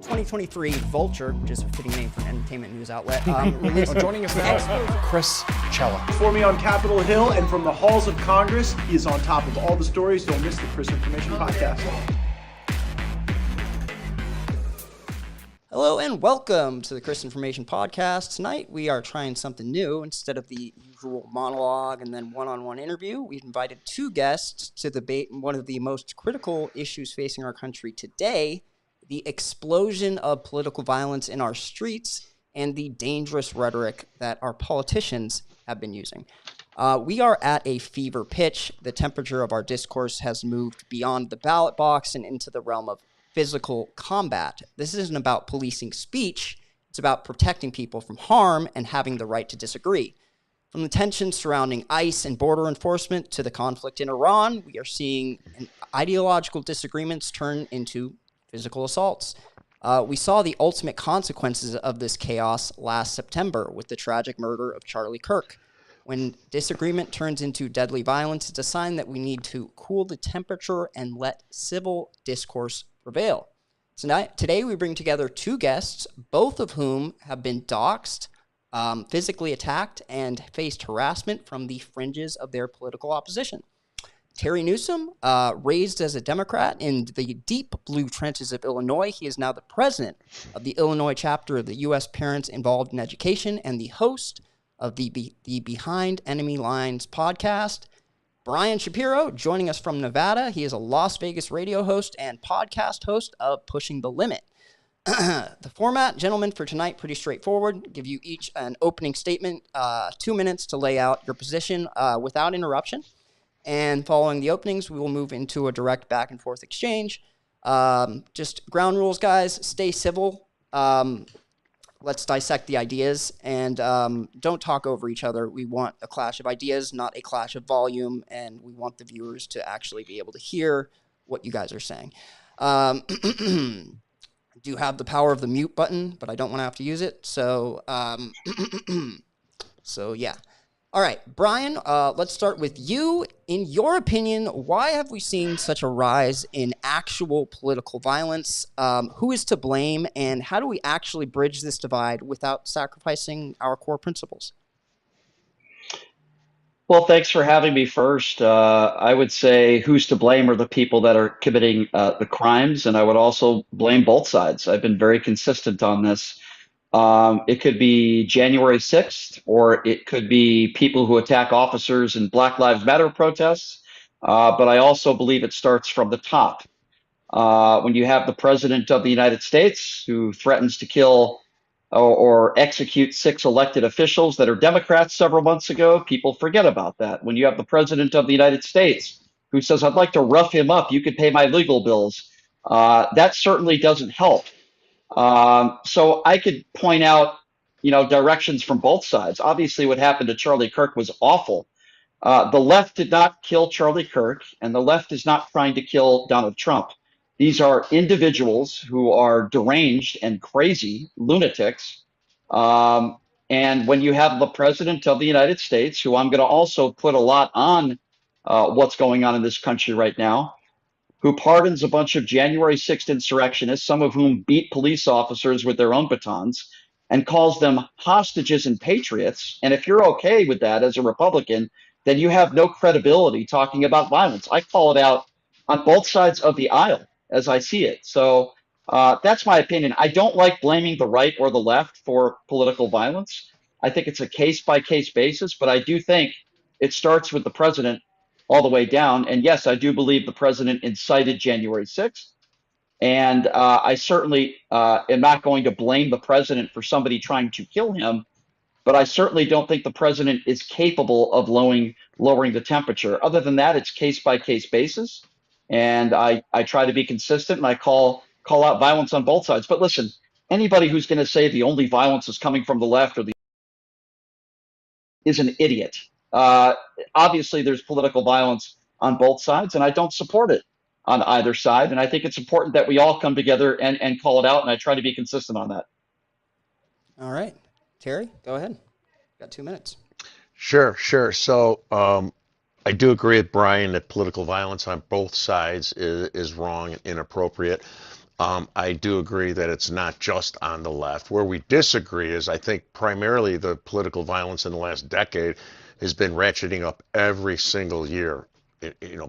2023 Vulture, which is a fitting name for an entertainment news outlet, released joining us now, Chris Cella. For me on Capitol Hill and from the halls of Congress, he is on top of all the stories. Don't miss the ChrisInformation podcast. Hello and welcome to the ChrisInformation podcast. Tonight we are trying something new. Instead of the usual monologue and then one-on-one interview, we've invited two guests to debate one of the most critical issues facing our country today, the explosion of political violence in our streets and the dangerous rhetoric that our politicians have been using. We are at a fever pitch. The temperature of our discourse has moved beyond the ballot box and into the realm of physical combat. This isn't about policing speech. It's about protecting people from harm and having the right to disagree. From the tensions surrounding ICE and border enforcement to the conflict in Iran, we are seeing ideological disagreements turn into physical assaults. We saw the ultimate consequences of this chaos last September with the tragic murder of Charlie Kirk. When disagreement turns into deadly violence, it's a sign that we need to cool the temperature and let civil discourse prevail. Today we bring together two guests, both of whom have been doxxed, physically attacked, and faced harassment from the fringes of their political opposition. Terry Newsome, raised as a Democrat in the deep blue trenches of Illinois, he is now the president of the Illinois chapter of the U.S. Parents Involved in Education and the host of the Behind Enemy Lines podcast. Brian Shapiro, joining us from Nevada. He is a Las Vegas radio host and podcast host of Pushing the Limit. The format, gentlemen, for tonight, pretty straightforward. Give you each an opening statement, 2 minutes to lay out your position without interruption. And following the openings, we will move into a direct back and forth exchange. Just ground rules, guys. Stay civil. Let's dissect the ideas and don't talk over each other. We want a clash of ideas, not a clash of volume, and we want the viewers to actually be able to hear what you guys are saying. I do have the power of the mute button, but I don't want to have to use it. So, yeah. All right, Brian, let's start with you. In your opinion, why have we seen such a rise in actual political violence? Who is to blame, and how do we actually bridge this divide without sacrificing our core principles? Well, thanks for having me first. I would say who's to blame are the people that are committing the crimes, and I would also blame both sides. I've been very consistent on this. It could be January 6th, or it could be people who attack officers in Black Lives Matter protests. But I also believe it starts from the top. When you have the President of the United States who threatens to kill or execute 6 elected officials that are Democrats several months ago, people forget about that. When you have the President of the United States who says, I'd like to rough him up, you could pay my legal bills, that certainly doesn't help. So I could point out, directions from both sides. Obviously, what happened to Charlie Kirk was awful. The left did not kill Charlie Kirk, and the left is not trying to kill Donald Trump. These are individuals who are deranged and crazy lunatics. And when you have the President of the United States, who I'm going to also put a lot on what's going on in this country right now, who pardons a bunch of January 6th insurrectionists, some of whom beat police officers with their own batons, and calls them hostages and patriots. And if you're okay with that as a Republican, then you have no credibility talking about violence. I call it out on both sides of the aisle as I see it. So that's my opinion. I don't like blaming the right or the left for political violence. I think it's a case-by-case basis, but I do think it starts with the president all the way down. And yes, I do believe the president incited January 6th. And I certainly am not going to blame the president for somebody trying to kill him. But I certainly don't think the president is capable of lowering the temperature. Other than that, it's case-by-case basis. And I try to be consistent, and I call out violence on both sides. But listen, anybody who's going to say the only violence is coming from the left or the is an idiot. Obviously, there's political violence on both sides, and I don't support it on either side. And I think it's important that we all come together and call it out, and I try to be consistent on that. All right. Terry, go ahead. Got 2 minutes. Sure. So I do agree with Brian that political violence on both sides is wrong and inappropriate. I do agree that it's not just on the left. Where we disagree is, I think, primarily the political violence in the last decade has been ratcheting up every single year.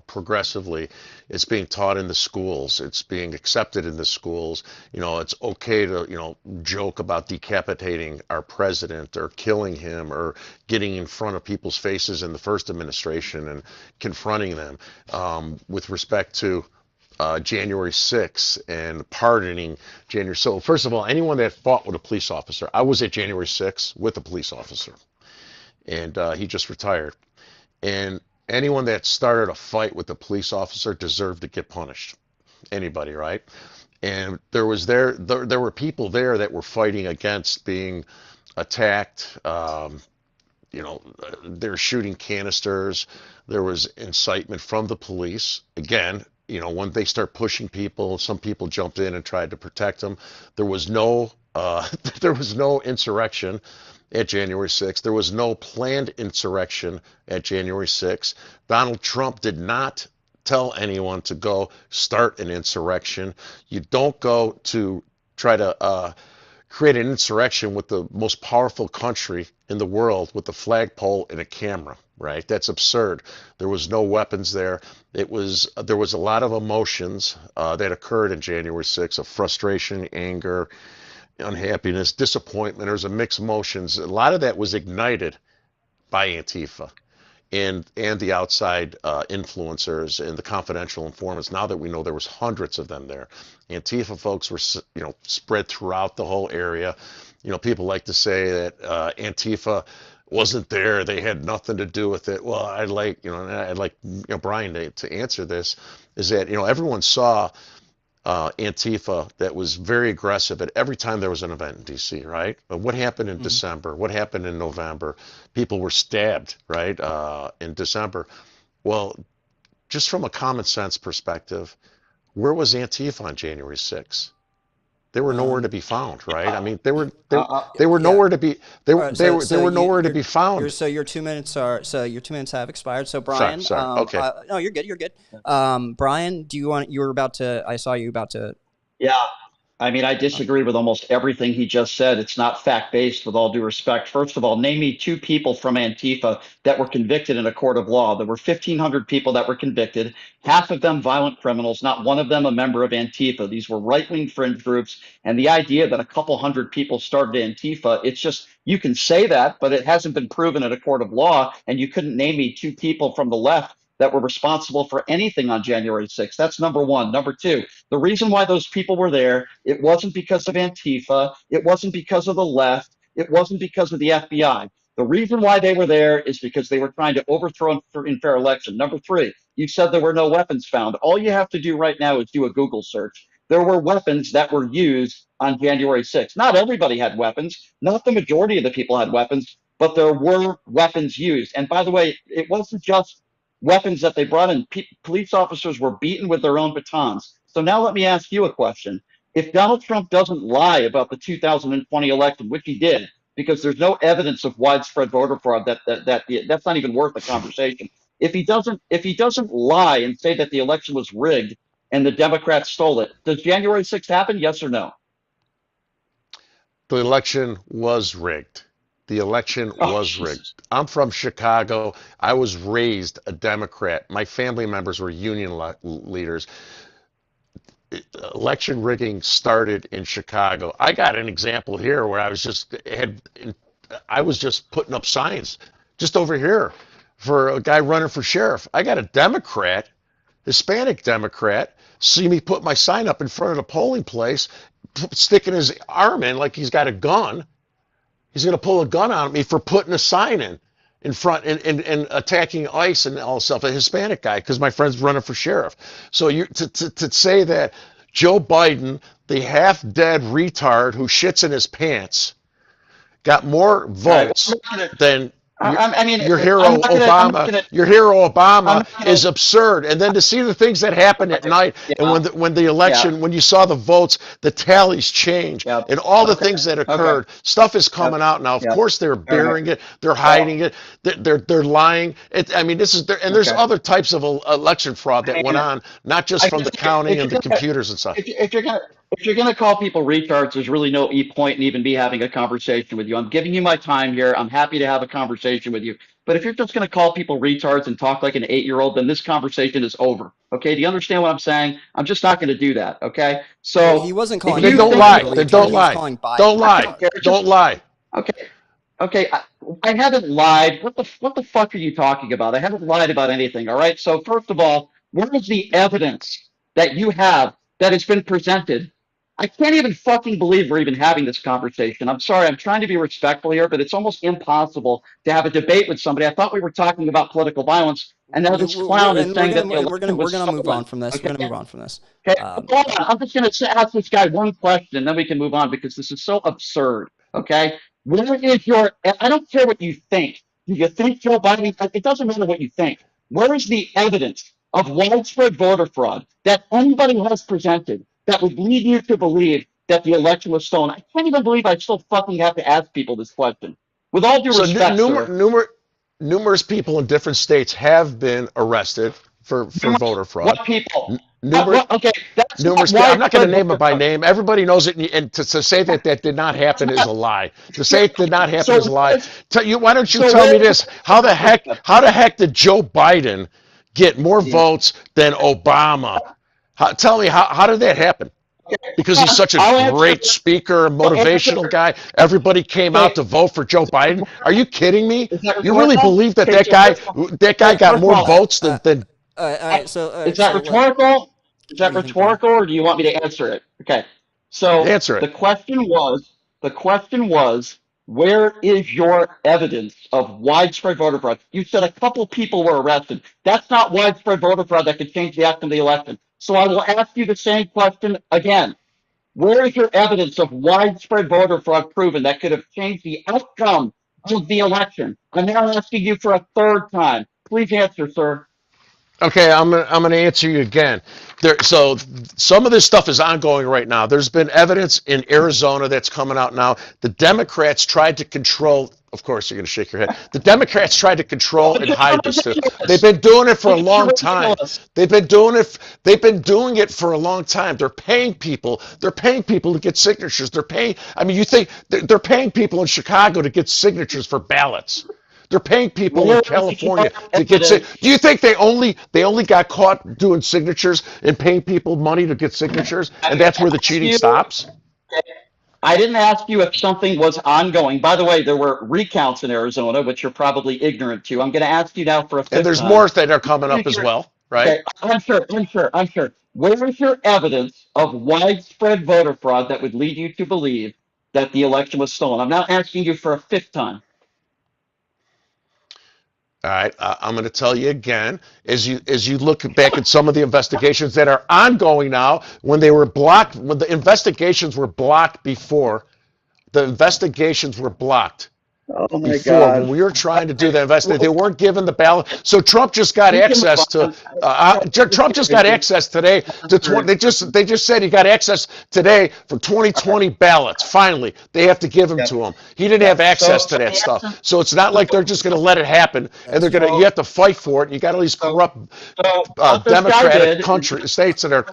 Progressively, it's being taught in the schools. It's being accepted in the schools. It's okay to, joke about decapitating our president or killing him or getting in front of people's faces in the first administration and confronting them. With respect to January 6th and pardoning January. So first of all, anyone that fought with a police officer, I was at January 6th with a police officer, and he just retired. And anyone that started a fight with a police officer deserved to get punished. Anybody, right? And there were people there that were fighting against being attacked. They're shooting canisters. There was incitement from the police. Again, when they start pushing people, some people jumped in and tried to protect them. There was no there was no insurrection at January 6th. There was no planned insurrection at January 6th. Donald Trump did not tell anyone to go start an insurrection. You don't go to try to create an insurrection with the most powerful country in the world with a flagpole and a camera, right? That's absurd. There was no weapons there. There was a lot of emotions that occurred in January 6th of frustration, anger, unhappiness, disappointment. There was a mixed emotions. A lot of that was ignited by Antifa and the outside influencers and the confidential informants. Now that we know there was hundreds of them there, Antifa folks were spread throughout the whole area. People like to say that Antifa wasn't there; they had nothing to do with it. Well, I'd like Brian to answer this. Is that everyone saw Antifa that was very aggressive at every time there was an event in D.C., right? But what happened in December? What happened in November? People were stabbed, right, in December. Well, just from a common sense perspective, where was Antifa on January 6th? They were nowhere to be found, right? I mean, they were nowhere to be. They were nowhere to be found. So your 2 minutes have expired. So Brian, sorry. Okay. No, you're good. You're good. Brian, do you want? You were about to. I saw you about to. Yeah. I mean, I disagree with almost everything he just said. It's not fact-based, with all due respect. First of all, name me 2 people from Antifa that were convicted in a court of law. There were 1,500 people that were convicted, half of them violent criminals, not one of them a member of Antifa. These were right-wing fringe groups. And the idea that a couple hundred people started Antifa, it's just, you can say that, but it hasn't been proven in a court of law. And you couldn't name me 2 people from the left that were responsible for anything on January 6th. That's number one. Number two, the reason why those people were there, it wasn't because of Antifa. It wasn't because of the left. It wasn't because of the FBI. The reason why they were there is because they were trying to overthrow an unfair election. Number three, you said there were no weapons found. All you have to do right now is do a Google search. There were weapons that were used on January 6th. Not everybody had weapons. Not the majority of the people had weapons, but there were weapons used. And by the way, it wasn't just weapons that they brought in. Police officers were beaten with their own batons. So now let me ask you a question. If Donald Trump doesn't lie about the 2020 election, which he did, because there's no evidence of widespread voter fraud, that's not even worth the conversation. If he doesn't lie and say that the election was rigged and the Democrats stole it, does January 6th happen? Yes or no? The election was rigged. The election was rigged. I'm from Chicago. I was raised a Democrat. My family members were union leaders. Election rigging started in Chicago. I got an example here where I was just putting up signs just over here for a guy running for sheriff. I got a Democrat, Hispanic Democrat, see me put my sign up in front of the polling place, sticking his arm in like he's got a gun. He's going to pull a gun on me for putting a sign in front and attacking ICE and all stuff. A Hispanic guy, because my friend's running for sheriff. So to say that Joe Biden, the half-dead retard who shits in his pants, got more votes than your hero Obama is absurd. And then to see the things that happened at night, and when the election, when you saw the votes, the tallies change, and all the things that occurred, stuff is coming out now. Of course, they're burying it, they're hiding it, they're lying. There's other types of election fraud that went on, not just from the counting and the computers and stuff. if you're going to call people retards, there's really no point in even be having a conversation with you. I'm giving you my time here. I'm happy to have a conversation with you. But if you're just going to call people retards and talk like an 8-year-old, then this conversation is over. Okay? Do you understand what I'm saying? I'm just not going to do that. Okay? Well, So he wasn't if calling Then you don't Joe think Biden a lie. that, Then retard. don't He was lie. calling Biden Don't a lie. retard. Don't lie. okay, okay, I haven't lied. What the fuck are you talking about? I haven't lied about anything. All right. So first of all, where is the evidence that you have that has been presented? I can't even fucking believe we're even having this conversation. I'm sorry. I'm trying to be respectful here, but it's almost impossible to have a debate with somebody. I thought we were talking about political violence, and now this clown is saying that the election We're was gonna move on stolen. from this. We're Okay. gonna move on from this. Okay, hold on. I'm just going to ask this guy one question, and then we can move on because this is so absurd. Okay, where is your? I don't care what you think. Do you think Joe Biden? It doesn't matter what you think. Where is the evidence of widespread voter fraud that anybody has presented that would lead you to believe that the election was stolen? I can't even believe I still fucking have to ask people this question. With all due So respect, sir. numerous people in different states have been arrested for voter fraud. What people? Numerous Okay, that's not numerous people. I'm not going to widespread name them voter by fraud. name. Everybody knows it, and to say that that did not happen is a lie. To say it did not happen So is a lie. Why don't you so tell where me is this? How the heck did Joe Biden get more votes than Obama? Tell me how did that happen? Because he's such a I'll answer. great speaker, I'll answer. motivational guy. Everybody came out Okay, to vote for Joe Biden. Are you kidding me? is that You really rhetorical? believe that Okay, so that guy got first of more all, votes Uh, than all right. So is that like, rhetorical? Is what that do you think, Brian? rhetorical, or do you want me to answer it? Okay. So answer it? the question was, where is your evidence of widespread voter fraud? You said a couple people were arrested. That's not widespread voter fraud that could change the outcome of the election. So I will ask you the same question again. Where is your evidence of widespread voter fraud proven that could have changed the outcome of the election? I'm now asking you for a third time. Please answer, sir. Okay, I'm gonna answer you again. So some of this stuff is ongoing right now. There's been evidence in Arizona that's coming out now. The Democrats tried to control. Of course, you're gonna shake your head. The Democrats tried to control and hide this too. They've been doing it for a long time. They've been doing it. They've been doing it for a long time. They're paying people. They're paying people to get signatures. They're paying. I mean, you think they're paying people in Chicago to get signatures for ballots? They're paying people in California to get sick. Do you think they only got caught doing signatures and paying people money to get signatures, and that's where the cheating stops? I didn't ask you if something was ongoing. By the way, there were recounts in Arizona, which you're probably ignorant to. I'm going to ask you now for a And fifth there's time. more that are coming up as well, right? Okay, I'm sure. Where is your evidence of widespread voter fraud that would lead you to believe that the election was stolen? I'm now asking you for a fifth time. All right, I'm going to tell you again. As you look back at some of the investigations that are ongoing now, when they were blocked, when the investigations were blocked before, the investigations were blocked. Oh my Before, when God. we were trying to do that investigation, they weren't given the ballot. So Trump just got access to. Trump just got access today to 20. They just said he got access today for 2020 ballots. Finally, they have to give them to him. He didn't have access to that stuff. So it's not like they're just going to let it happen, and they're going to. You have to fight for it. And you got all these corrupt Democratic states that are.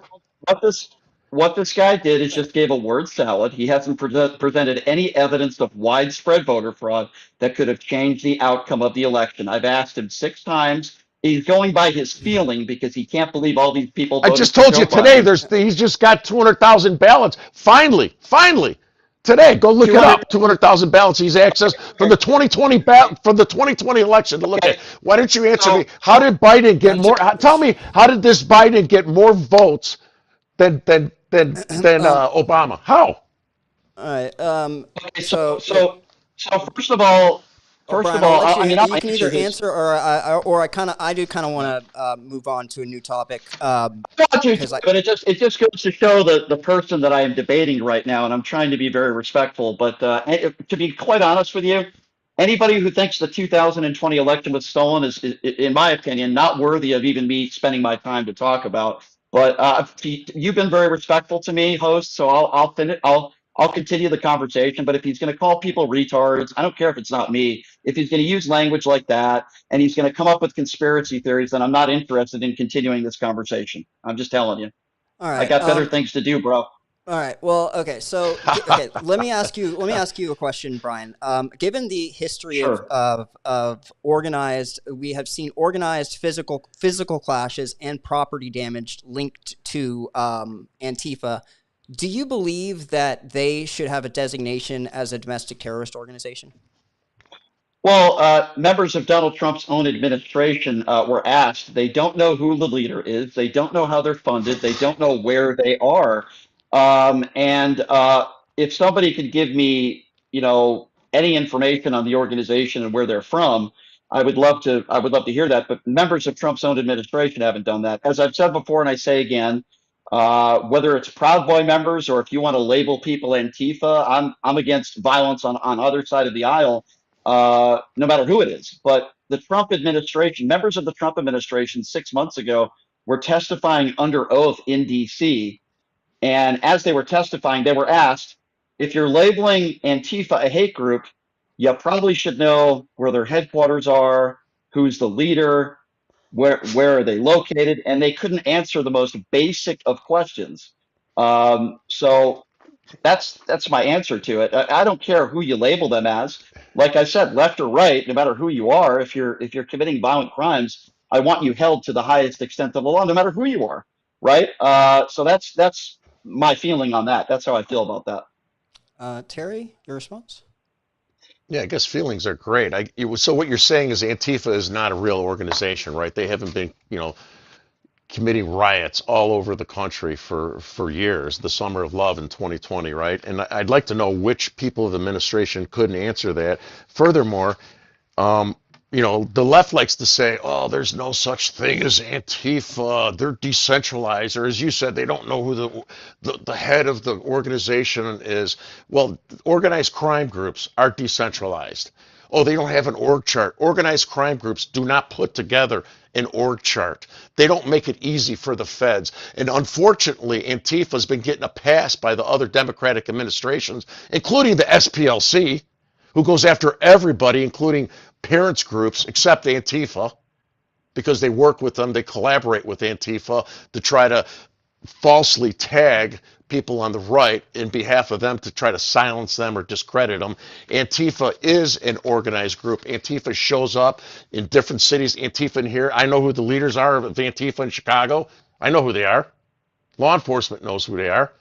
What this what this guy did is just gave a word salad. He hasn't presented any evidence of widespread voter fraud that could have changed the outcome of the election. I've asked him 6 times. He's going by his feeling because he can't believe all these people I voted just for told Joe you today. Biden. He's just got 200,000 ballots. Finally. Today, go look it 200. up. 200,000 ballots. He's accessed from the 2020 from the 2020 election to look at. Why don't you answer me? How did Biden get more? Tell me, how did this Biden get more votes than Obama? How? All right. Okay, So first of all, Brian, I'll let you. I mean, You I'll can answer either this. answer or I do kind of want to move on to a new topic. Got you, Because but it just goes to show the person that I am debating right now, and I'm trying to be very respectful. But to be quite honest with you, anybody who thinks the 2020 election was stolen is, in my opinion, not worthy of even me spending my time to talk about. But you've been very respectful to me, host. So I'll finish. I'll continue the conversation. But if he's going to call people retards, I don't care if it's not me. If he's going to use language like that, and he's going to come up with conspiracy theories, then I'm not interested in continuing this conversation. I'm just telling you. all I right. got better things to do, bro. All right. Well, okay. So, okay. Let me ask you. Let me ask you a question, Brian. Given the history Sure. of organized, we have seen organized physical clashes and property damage linked to Antifa. Do you believe that they should have a designation as a domestic terrorist organization? Well, members of Donald Trump's own administration were asked. They don't know who the leader is. They don't know how they're funded. They don't know where they are. And if somebody could give me, any information on the organization and where they're from, I would love to. I would love to hear that. But members of Trump's own administration haven't done that. As I've said before, and I say again, whether it's Proud Boy members or if you want to label people Antifa, I'm against violence on other side of the aisle, no matter who it is. But the Trump administration, members of the Trump administration 6 months ago were testifying under oath in DC. And as they were testifying, they were asked, if you're labeling Antifa a hate group, you probably should know where their headquarters are, who's the leader, where are they located, and they couldn't answer the most basic of questions. So that's my answer to it. I don't care who you label them as. Like I said, left or right, no matter who you are, if you're committing violent crimes, I want you held to the highest extent of the law, no matter who you are, right? So that's my feeling on that. That's how I feel about that. Terry, your response? Yeah, I guess feelings are great. So what you're saying is Antifa is not a real organization, right? They haven't been, committing riots all over the country for years, the summer of love in 2020, right? And I'd like to know which people of the administration couldn't answer that. Furthermore, the left likes to say, oh, there's no such thing as Antifa. They're decentralized. Or as you said, they don't know who the head of the organization is. Well, organized crime groups are decentralized. Oh, they don't have an org chart. Organized crime groups do not put together an org chart. They don't make it easy for the feds. And unfortunately, Antifa's been getting a pass by the other Democratic administrations, including the SPLC, who goes after everybody, including parents groups, except Antifa, because they work with them, they collaborate with Antifa to try to falsely tag people on the right in behalf of them to try to silence them or discredit them. Antifa is an organized group. Antifa shows up in different cities. Antifa in here, I know who the leaders are of Antifa in Chicago. I know who they are. Law enforcement knows who they are.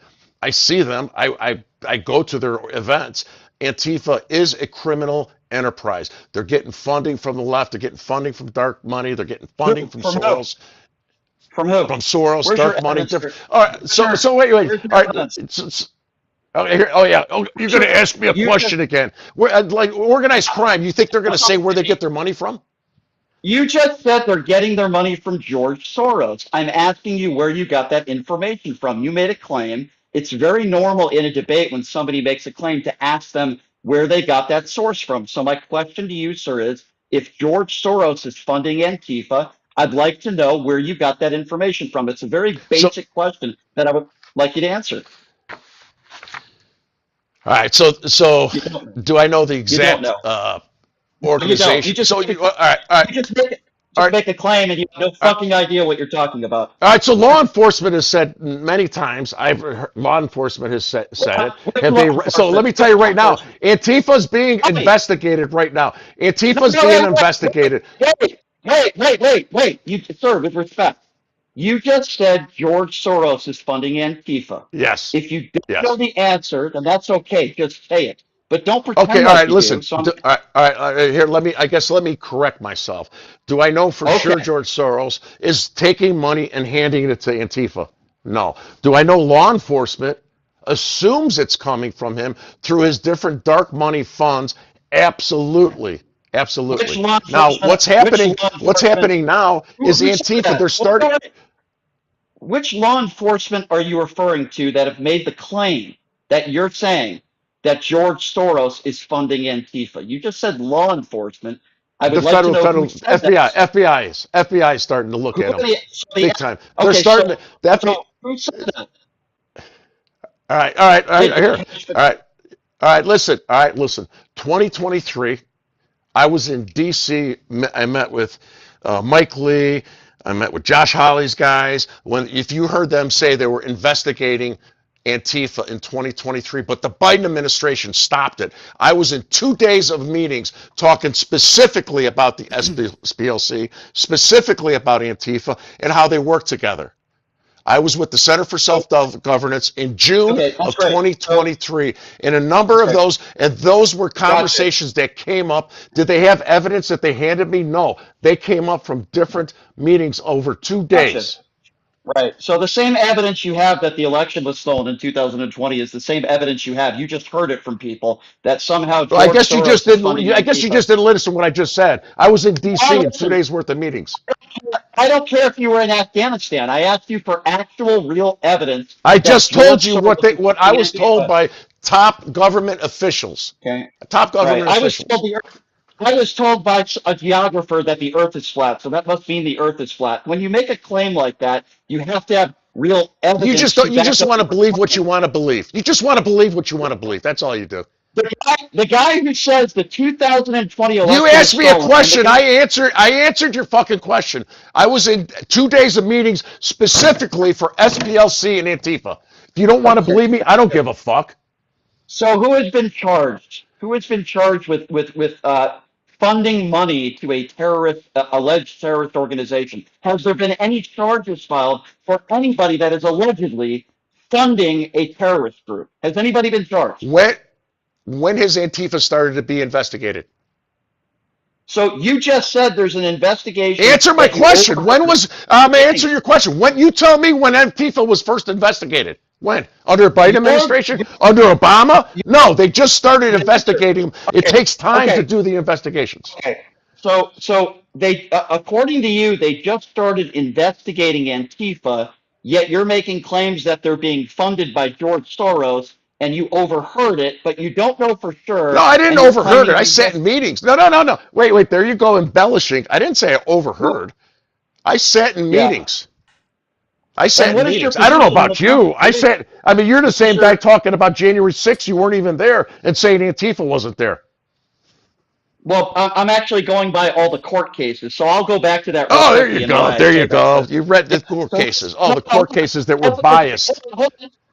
I see them. I go to their events. Antifa is a criminal enterprise. They're getting funding from the left. They're getting funding from dark money. They're getting funding from From who? Soros. From who? From Soros, Where's your dark money. evidence? All right. So wait. Where's your All right. evidence? Oh yeah. Oh, you're going to ask me a question again. Like organized crime. You think they're going to say where they get their money from? You just said they're getting their money from George Soros. I'm asking you where you got that information from. You made a claim. It's very normal in a debate when somebody makes a claim to ask them where they got that source from. So my question to you, sir, is if George Soros is funding Antifa, I'd like to know where you got that information from. It's a very So basic question that I would like you to answer. all right. So You don't know. do I know the You don't exact know. No, you don't. You organization? just So make all right. All right. you just make All just right. make a claim and you have no All right. fucking idea what you're talking about. All right, so law enforcement has said many times. I've heard, law enforcement has said it. Which Have law they? So let enforcement? me tell Which you law right now, enforcement? Antifa's being Tell me. investigated right now. No, Antifa's no, being wait, investigated. wait. You, sir, with respect, you just said George Soros is funding Antifa. Yes, If you don't know yes. the answer, then that's okay. Just say it. But don't Okay, pretend all like right. you do. Listen. So I'm All right. Here, let me correct myself. Do I know for sure okay. George Soros is taking money and handing it to Antifa? No. Do I know law enforcement assumes it's coming from him through his different dark money funds? Absolutely. Which Absolutely. law Now, enforcement? what's happening now is Who said Antifa, that? they're starting. Which law enforcement are you referring to that have made the claim that you're saying that George Soros is funding Antifa? You just said law enforcement. I The would like to know who federal said that. FBI is starting to look Who at are him the big time. They're okay, starting to, the FBI. who said that? All right, Did here. All right, all right, listen. 2023, I was in D.C. I met with Mike Lee. I met with Josh Hawley's guys. If you heard them say they were investigating Antifa in 2023, but the Biden administration stopped it. I was in 2 days of meetings talking specifically about the SPLC, specifically about Antifa, and how they work together. I was with the Center for Self-Governance in June of 2023, and a number of those, and those were conversations that came up. Did they have evidence that they handed me? No. They came up from different meetings over 2 days. Right. So the same evidence you have that the election was stolen in 2020 is the same evidence you have. You just heard it from people that somehow. Well, I guess you just didn't. I guess you just didn't listen to what I just said. I was in D.C. in 2 days worth of meetings. I don't care if you were in Afghanistan. I asked you for actual, real evidence. I just told you what I was told by top government officials. Okay. Top government officials. I was told by a geographer that the Earth is flat, so that must mean the Earth is flat. When you make a claim like that, you have to have real evidence. You just want to believe what you want to believe. You just want to believe what you want to believe. That's all you do. The guy who says the 2020 election. You asked me a question. I answered your fucking question. I was in 2 days of meetings specifically for SPLC and Antifa. If you don't want to believe me, I don't give a fuck. So who has been charged? Who has been charged with funding money to a terrorist, alleged terrorist organization? Has there been any charges filed for anybody that is allegedly funding a terrorist group? Has anybody been charged? When has Antifa started to be investigated? So you just said there's an investigation. Answer my question. When was? Answer your question. When you tell me when Antifa was first investigated? When? Under Biden administration? Under Obama? No, they just started investigating. It takes time to do the investigations. Okay. So they, according to you, they just started investigating Antifa. Yet you're making claims that they're being funded by George Soros, and you overheard it, but you don't know for sure. No, I didn't overheard it. I sat in meetings. No. Wait. There you go, embellishing. I didn't say I overheard. I sat in meetings. I sat in meetings. I don't know about you. You're the same guy talking about January 6th. You weren't even there and saying Antifa wasn't there. Well, I'm actually going by all the court cases, so I'll go back to that. Oh, there you go. There you go. You read the court cases. Oh, the court cases that were biased.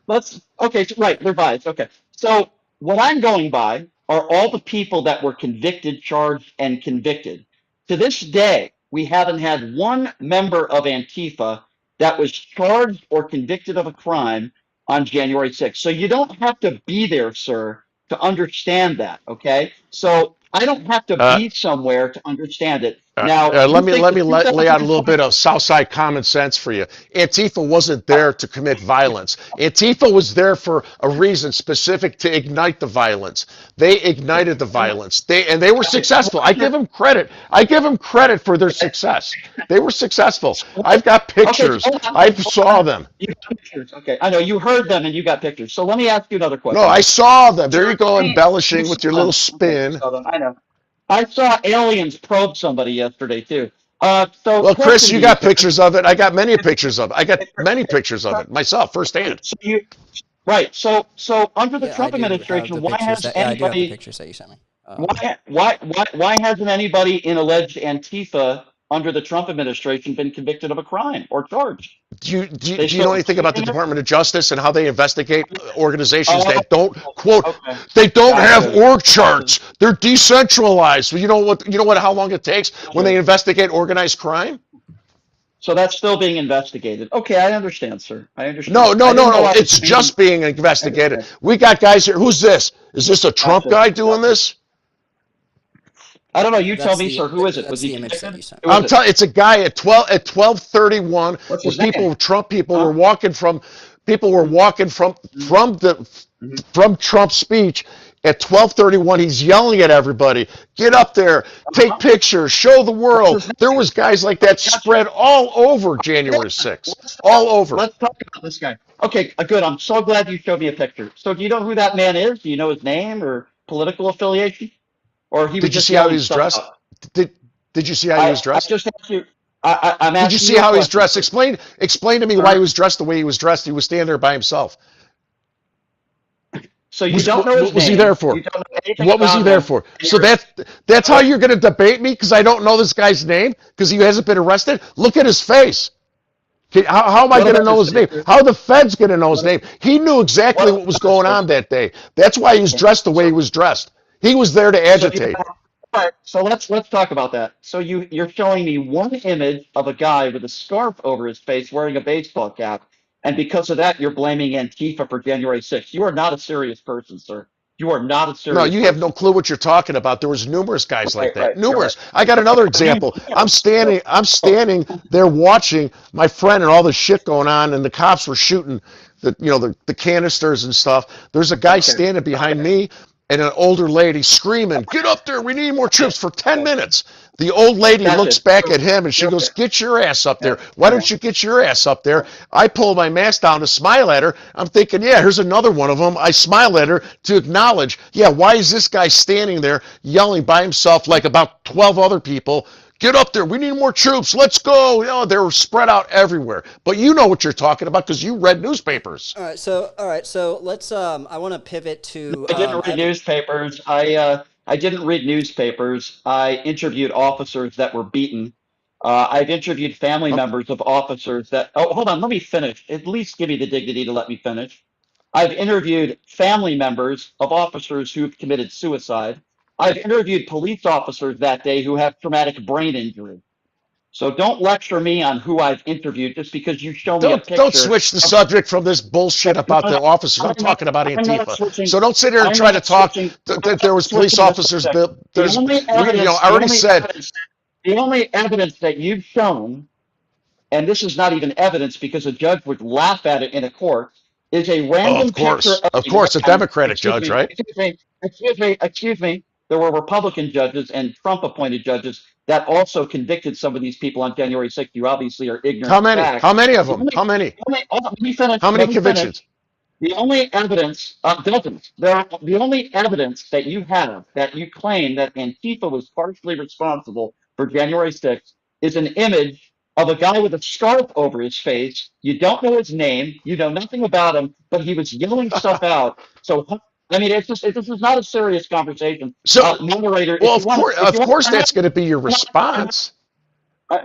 Right, they're biased. Okay. So what I'm going by are all the people that were convicted, charged, and convicted. To this day, we haven't had one member of Antifa that was charged or convicted of a crime on January 6th. So you don't have to be there, sir, to understand that, okay? So I don't have to be somewhere to understand it. Now, let me lay out a little bit of Southside common sense for you. Antifa wasn't there to commit violence. Antifa was there for a reason specific to ignite the violence. They ignited the violence. They were successful. I give them credit. I give them credit for their success. They were successful. I've got pictures. I saw them. You got pictures. Okay, I know you heard them and you got pictures. So let me ask you another question. No, I saw them. There you go, embellishing with your little spin. I know. I saw aliens probe somebody yesterday too. Well, Chris, you got pictures of it. I got many pictures of it. I got many pictures of it myself, firsthand. So under the Trump administration, why hasn't anybody? I do have the pictures that you sent me. Why hasn't anybody in alleged Antifa under the Trump administration been convicted of a crime or charged? Do you know anything about the Department of Justice and how they investigate organizations that don't they don't have org charts? They're decentralized. So you know what? How long it takes when they investigate organized crime? So that's still being investigated. Okay, I understand, sir. I understand. No. It's just being investigated. We got guys here. Who's this? Is this a Trump guy doing this? I don't know. You tell me, sir. Who is it? Was he convicted? I'm telling. It's a guy at 12:31. Trump people were walking from. People were walking from Trump's speech at 12:31. He's yelling at everybody. Get up there. Take pictures. Show the world. There was guys like that spread all over January 6th. All over. Let's talk about this guy. Okay, good. I'm so glad you showed me a picture. So do you know who that man is? Do you know his name or political affiliation? Or he did you see how he was dressed? Did you see how he was dressed? I just asked you. I'm asking did you see how he was dressed? Explain to me why he was dressed the way he was dressed. He was standing there by himself. So you don't know his name. What was he there for? What was he there for? So that's how you're going to debate me because I don't know this guy's name because he hasn't been arrested? Look at his face. How am I What going to about know this his name? picture? How are the feds going to know his What, name? He knew what exactly what was about this going on picture? that day. That's why he was Okay. dressed the way he So was dressed. He was there to so you agitate. have, all right, so let's talk about that. So you're showing me one image of a guy with a scarf over his face wearing a baseball cap, and because of that, you're blaming Antifa for January 6th. You are not a serious person, sir. You are not a No, serious you have no person. clue what you're talking about. There was numerous guys like Right, that. right. You're right. Numerous. I got Okay. another You, example. I'm oh, oh, standing I'm oh, standing there watching my friend and all the shit going on, and the cops were shooting the canisters and stuff. There's a guy okay. standing behind Okay. me and an older lady screaming, "Get up there, we need more Okay. troops," for 10 Okay. minutes. The old lady looks Gotcha. back So at him and she you're goes, okay. "Get your ass up Yeah. there. Why Yeah. don't you get your ass up there?" I pull my mask down to smile at her. I'm thinking, yeah, here's another one of them. I smile at her to acknowledge, yeah, why is this guy standing there yelling by himself like about 12 other people? Get up there. We need more troops. Let's go. They were spread out everywhere. But you know what you're talking about because you read newspapers. All right, so let's I want to pivot to I didn't read newspapers. I didn't read newspapers. I interviewed officers that were beaten. I've interviewed family Okay. members of officers that. Oh, hold on. Let me finish. At least give me the dignity to let me finish. I've interviewed family members of officers who've committed suicide. I've interviewed police officers that day who have traumatic brain injury. So don't lecture me on who I've interviewed just because you show me a Don't picture switch the of. subject from this bullshit No, about no, the officers. I'm I'm not. talking about I'm not Antifa. switching. So don't sit here and I'm try to not talk switching. that there was police Switching the officers. subject. The There's only we evidence. I The already only said. evidence. The only evidence that you've shown, and this is not even evidence because a judge would laugh at it in a court, is a Oh, random picture of of a course, a man. Democratic judge, right? Excuse me. There were Republican judges and Trump-appointed judges that also convicted some of these people on January 6th. You obviously are ignorant How of the many? facts. How many of The them? only, How many? hold on, let me finish. How many Let me finish. convictions? The only evidence, dozens. The only evidence that you have that you claim that Antifa was partially responsible for January 6th is an image of a guy with a scarf over his face. You don't know his name. You know nothing about him, but he was yelling stuff out. So, I mean, this is not a serious conversation. So, Moderator, well, if you of want, course, that's going to be your I'm response.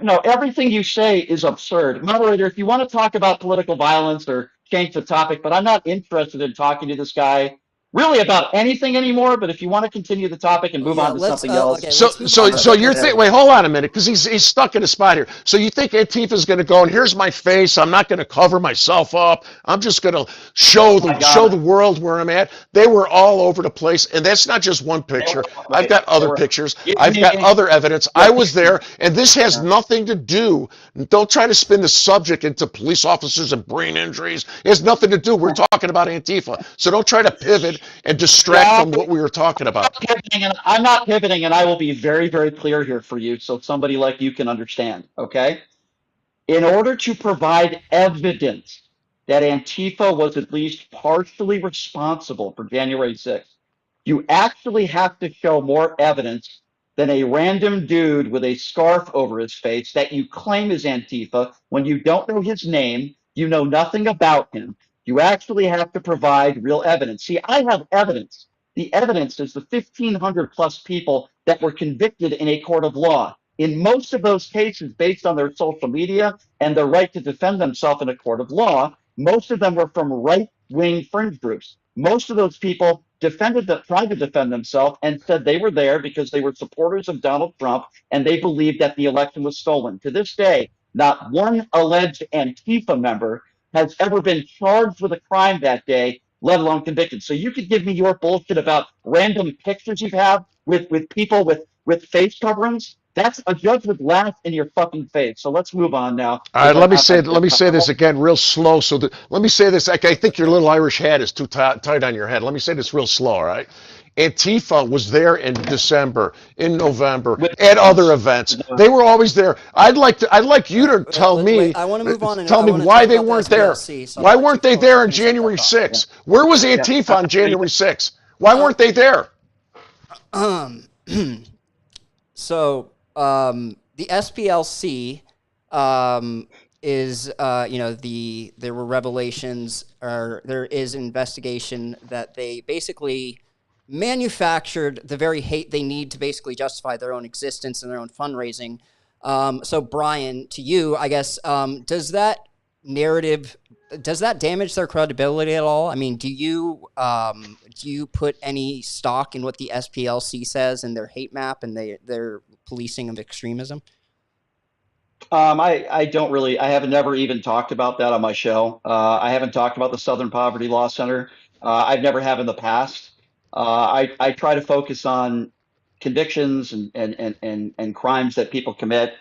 no, everything you say is absurd. Moderator, if you want to talk about political violence or change the topic, but I'm not interested in talking to this guy really about anything anymore. But if you want to continue the topic and move yeah. on to Let's something else, okay. Let's move on to So the you're okay. thinking? Wait, hold on a minute, because he's stuck in a spot here. So you think Antifa's going to go and here's my face? I'm not going to cover myself up. I'm just going to oh my show the God, world where I'm at. They were all over the place, and that's not just one they picture. were, I've right, got they other were, pictures. excuse I've got me, other evidence. yeah, I was there, and this has yeah. nothing to do. Don't try to spin the subject into police officers and brain injuries. It has nothing to do. We're talking about Antifa, so don't try to pivot and distract Yeah, from what we were talking about. I'm not pivoting, and I will be very, very clear here for you, so somebody like you can understand. Okay. In order to provide evidence that Antifa was at least partially responsible for January 6th, you actually have to show more evidence than a random dude with a scarf over his face that you claim is Antifa when you don't know his name, you know nothing about him. You actually have to provide real evidence. See, I have evidence. The evidence is the 1,500 plus people that were convicted in a court of law. In most of those cases, based on their social media and their right to defend themselves in a court of law, most of them were from right wing fringe groups. Most of those people tried to defend themselves and said they were there because they were supporters of Donald Trump and they believed that the election was stolen. To this day, not one alleged Antifa member has ever been charged with a crime that day, let alone convicted. So you could give me your bullshit about random pictures you have with people with face coverings. That's a judge would laugh in your fucking face. So let's move on now All right, because let me say this again real slow. Let me say this. I think your little Irish hat is too tight on your head. Let me say this real slow, all right? Antifa was there in December, in November, with at other events. They were always there. I'd like you to Wait, I want to move on, and tell I me want to why talk they about the weren't there. SPLC. So I'm Why gonna let you weren't they there on finish up that January thought. 6th? Where was yeah, Antifa on January 6th? Why weren't they there? So the SPLC is there were revelations, or there is an investigation that they basically manufactured the very hate they need to basically justify their own existence and their own fundraising. So Brian, to you, I guess, does that narrative, does that damage their credibility at all? I mean, do you put any stock in what the SPLC says in their hate map and their policing of extremism? I don't really. I have never even talked about that on my show. I haven't talked about the Southern Poverty Law Center. I've never have in the past. I try to focus on convictions and crimes that people commit.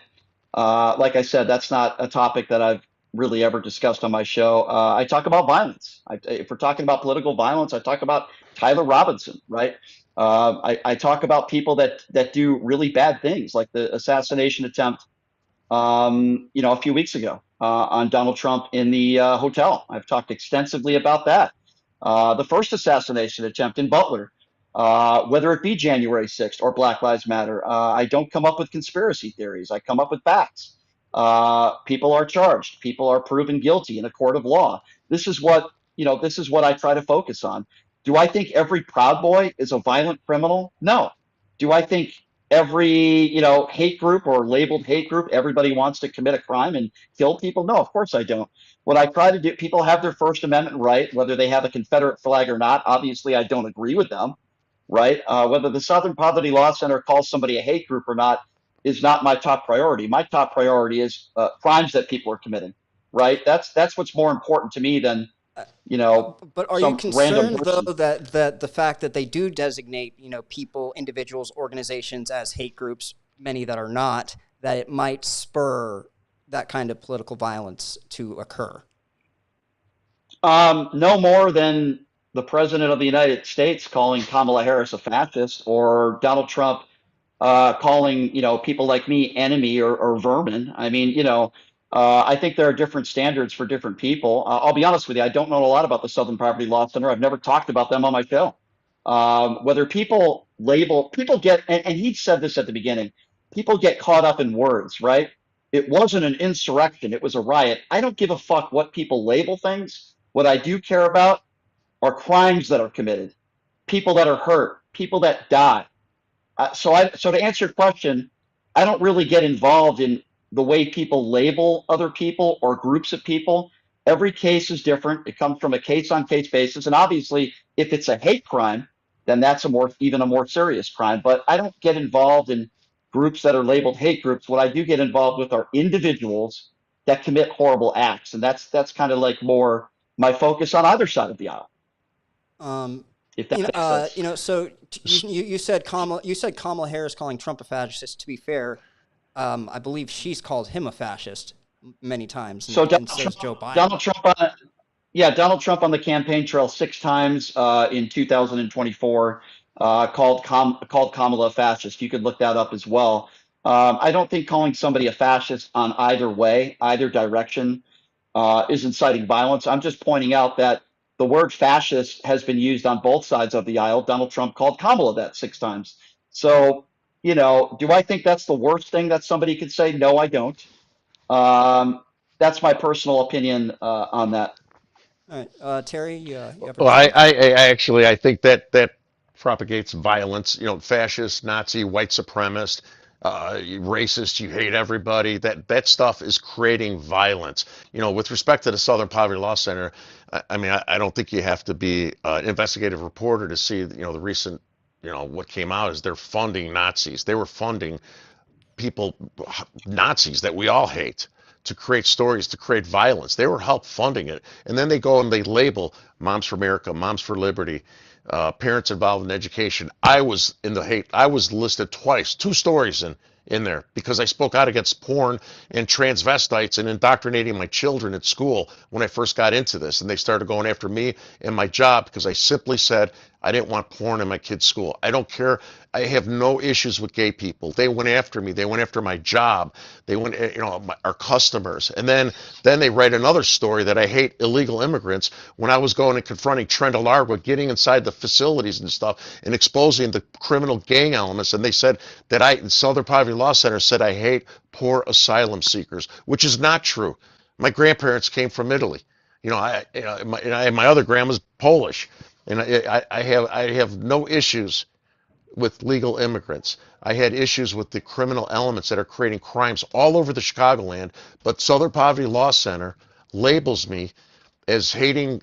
Like I said, that's not a topic that I've really ever discussed on my show. I talk about violence. If we're talking about political violence, I talk about Tyler Robinson, right? I talk about people that do really bad things, like the assassination attempt a few weeks ago on Donald Trump in the hotel. I've talked extensively about that. The first assassination attempt in Butler, whether it be January 6th or Black Lives Matter. I don't come up with conspiracy theories. I come up with facts. People are charged. People are proven guilty in a court of law. This is what I try to focus on. Do I think every Proud Boy is a violent criminal? No. Do I think every hate group or labeled hate group, everybody wants to commit a crime and kill people? No, of course I don't. What I try to do, people have their First Amendment right, whether they have a Confederate flag or not. Obviously, I don't agree with them, right? Whether the Southern Poverty Law Center calls somebody a hate group or not is not my top priority. My top priority is crimes that people are committing, right? That's what's more important to me than But are you some random concerned person. though that the fact that they do designate people, individuals, organizations as hate groups, many that are not, that it might spur that kind of political violence to occur? No more than the president of the United States calling Kamala Harris a fascist, or Donald Trump calling people like me enemy or vermin. I mean, I think there are different standards for different people. I'll be honest with you, I don't know a lot about the Southern Poverty Law Center. I've never talked about them on my show. Whether people get, and he said this at the beginning, people get caught up in words, right? It wasn't an insurrection, it was a riot. I don't give a fuck what people label things. What I do care about are crimes that are committed, people that are hurt, people that die. So to answer your question, I don't really get involved in the way people label other people or groups of people. Every case is different. It comes from a case on case basis. And obviously, if it's a hate crime, then that's even a more serious crime. But I don't get involved in groups that are labeled hate groups. What I do get involved with are individuals that commit horrible acts. And that's kind of like more my focus on either side of the aisle. If that makes sense. So you said Kamala Harris calling Trump a fascist. To be fair, I believe she's called him a fascist many times, and so has Joe Biden. Donald Trump on the campaign trail 6 times in 2024 called Kamala a fascist. You could look that up as well. I don't think calling somebody a fascist on either way, either direction, is inciting violence. I'm just pointing out that the word fascist has been used on both sides of the aisle. Donald Trump called Kamala that 6 times. So, do I think that's the worst thing that somebody could say? No, I don't. That's my personal opinion on that. All right, Terry, you have a Well, response? I think that propagates violence. Fascist, Nazi, white supremacist, racist. You hate everybody. That stuff is creating violence. With respect to the Southern Poverty Law Center, I don't think you have to be an investigative reporter to see, the recent, what came out is they're funding Nazis. They were funding people, Nazis that we all hate, to create stories, to create violence. They were help funding it. And then they go and they label Moms for America, Moms for Liberty, parents involved in education. I was in the hate. I was listed twice, 2 stories in there because I spoke out against porn and transvestites and indoctrinating my children at school when I first got into this. And they started going after me and my job because I simply said I didn't want porn in my kids' school. I don't care. I have no issues with gay people. They went after me. They went after my job. They went, our customers. And then they write another story that I hate illegal immigrants when I was going and confronting Trent Alargua, getting inside the facilities and stuff and exposing the criminal gang elements. And they said that Southern Poverty Law Center said I hate poor asylum seekers, which is not true. My grandparents came from Italy. My other grandma's Polish. And I have no issues with legal immigrants. I had issues with the criminal elements that are creating crimes all over the Chicagoland. But Southern Poverty Law Center labels me as hating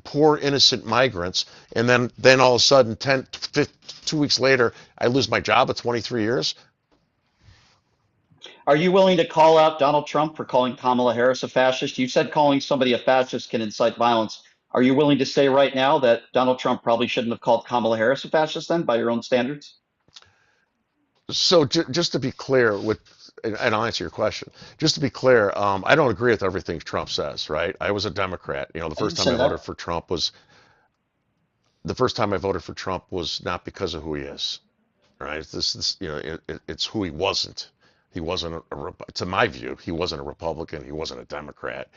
poor innocent migrants, and then all of a sudden 2 weeks later I lose my job at 23 years. Are you willing to call out Donald Trump for calling Kamala Harris a fascist? You said calling somebody a fascist can incite violence. Are you willing to say right now that Donald Trump probably shouldn't have called Kamala Harris a fascist then, by your own standards? So just to be clear, and I'll answer your question. Just to be clear, I don't agree with everything Trump says, right? I was a Democrat. The first time I voted for Trump was not because of who he is, right? It's who he wasn't. He wasn't, to my view, he wasn't a Republican. He wasn't a Democrat.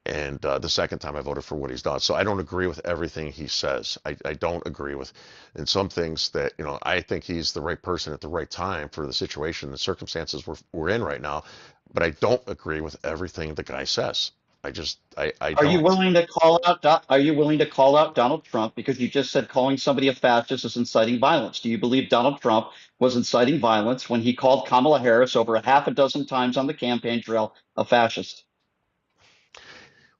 And the second time I voted for what he's done. So I don't agree with everything he says. I don't agree with in some things that, I think he's the right person at the right time for the situation, the circumstances we're in right now. But I don't agree with everything the guy says. I don't. Are you willing to call out Donald Trump, because you just said calling somebody a fascist is inciting violence? Do you believe Donald Trump was inciting violence when he called Kamala Harris over a half a dozen times on the campaign trail a fascist?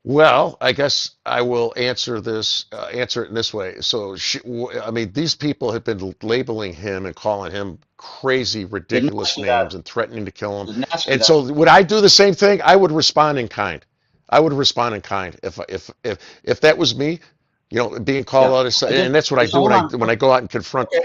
Well, I guess I will answer it in this way. So, these people have been labeling him and calling him crazy, ridiculous names and threatening to kill him. And so, would I do the same thing? I would respond in kind. If that was me, being called out, and that's what I do when I go out and confront. Okay,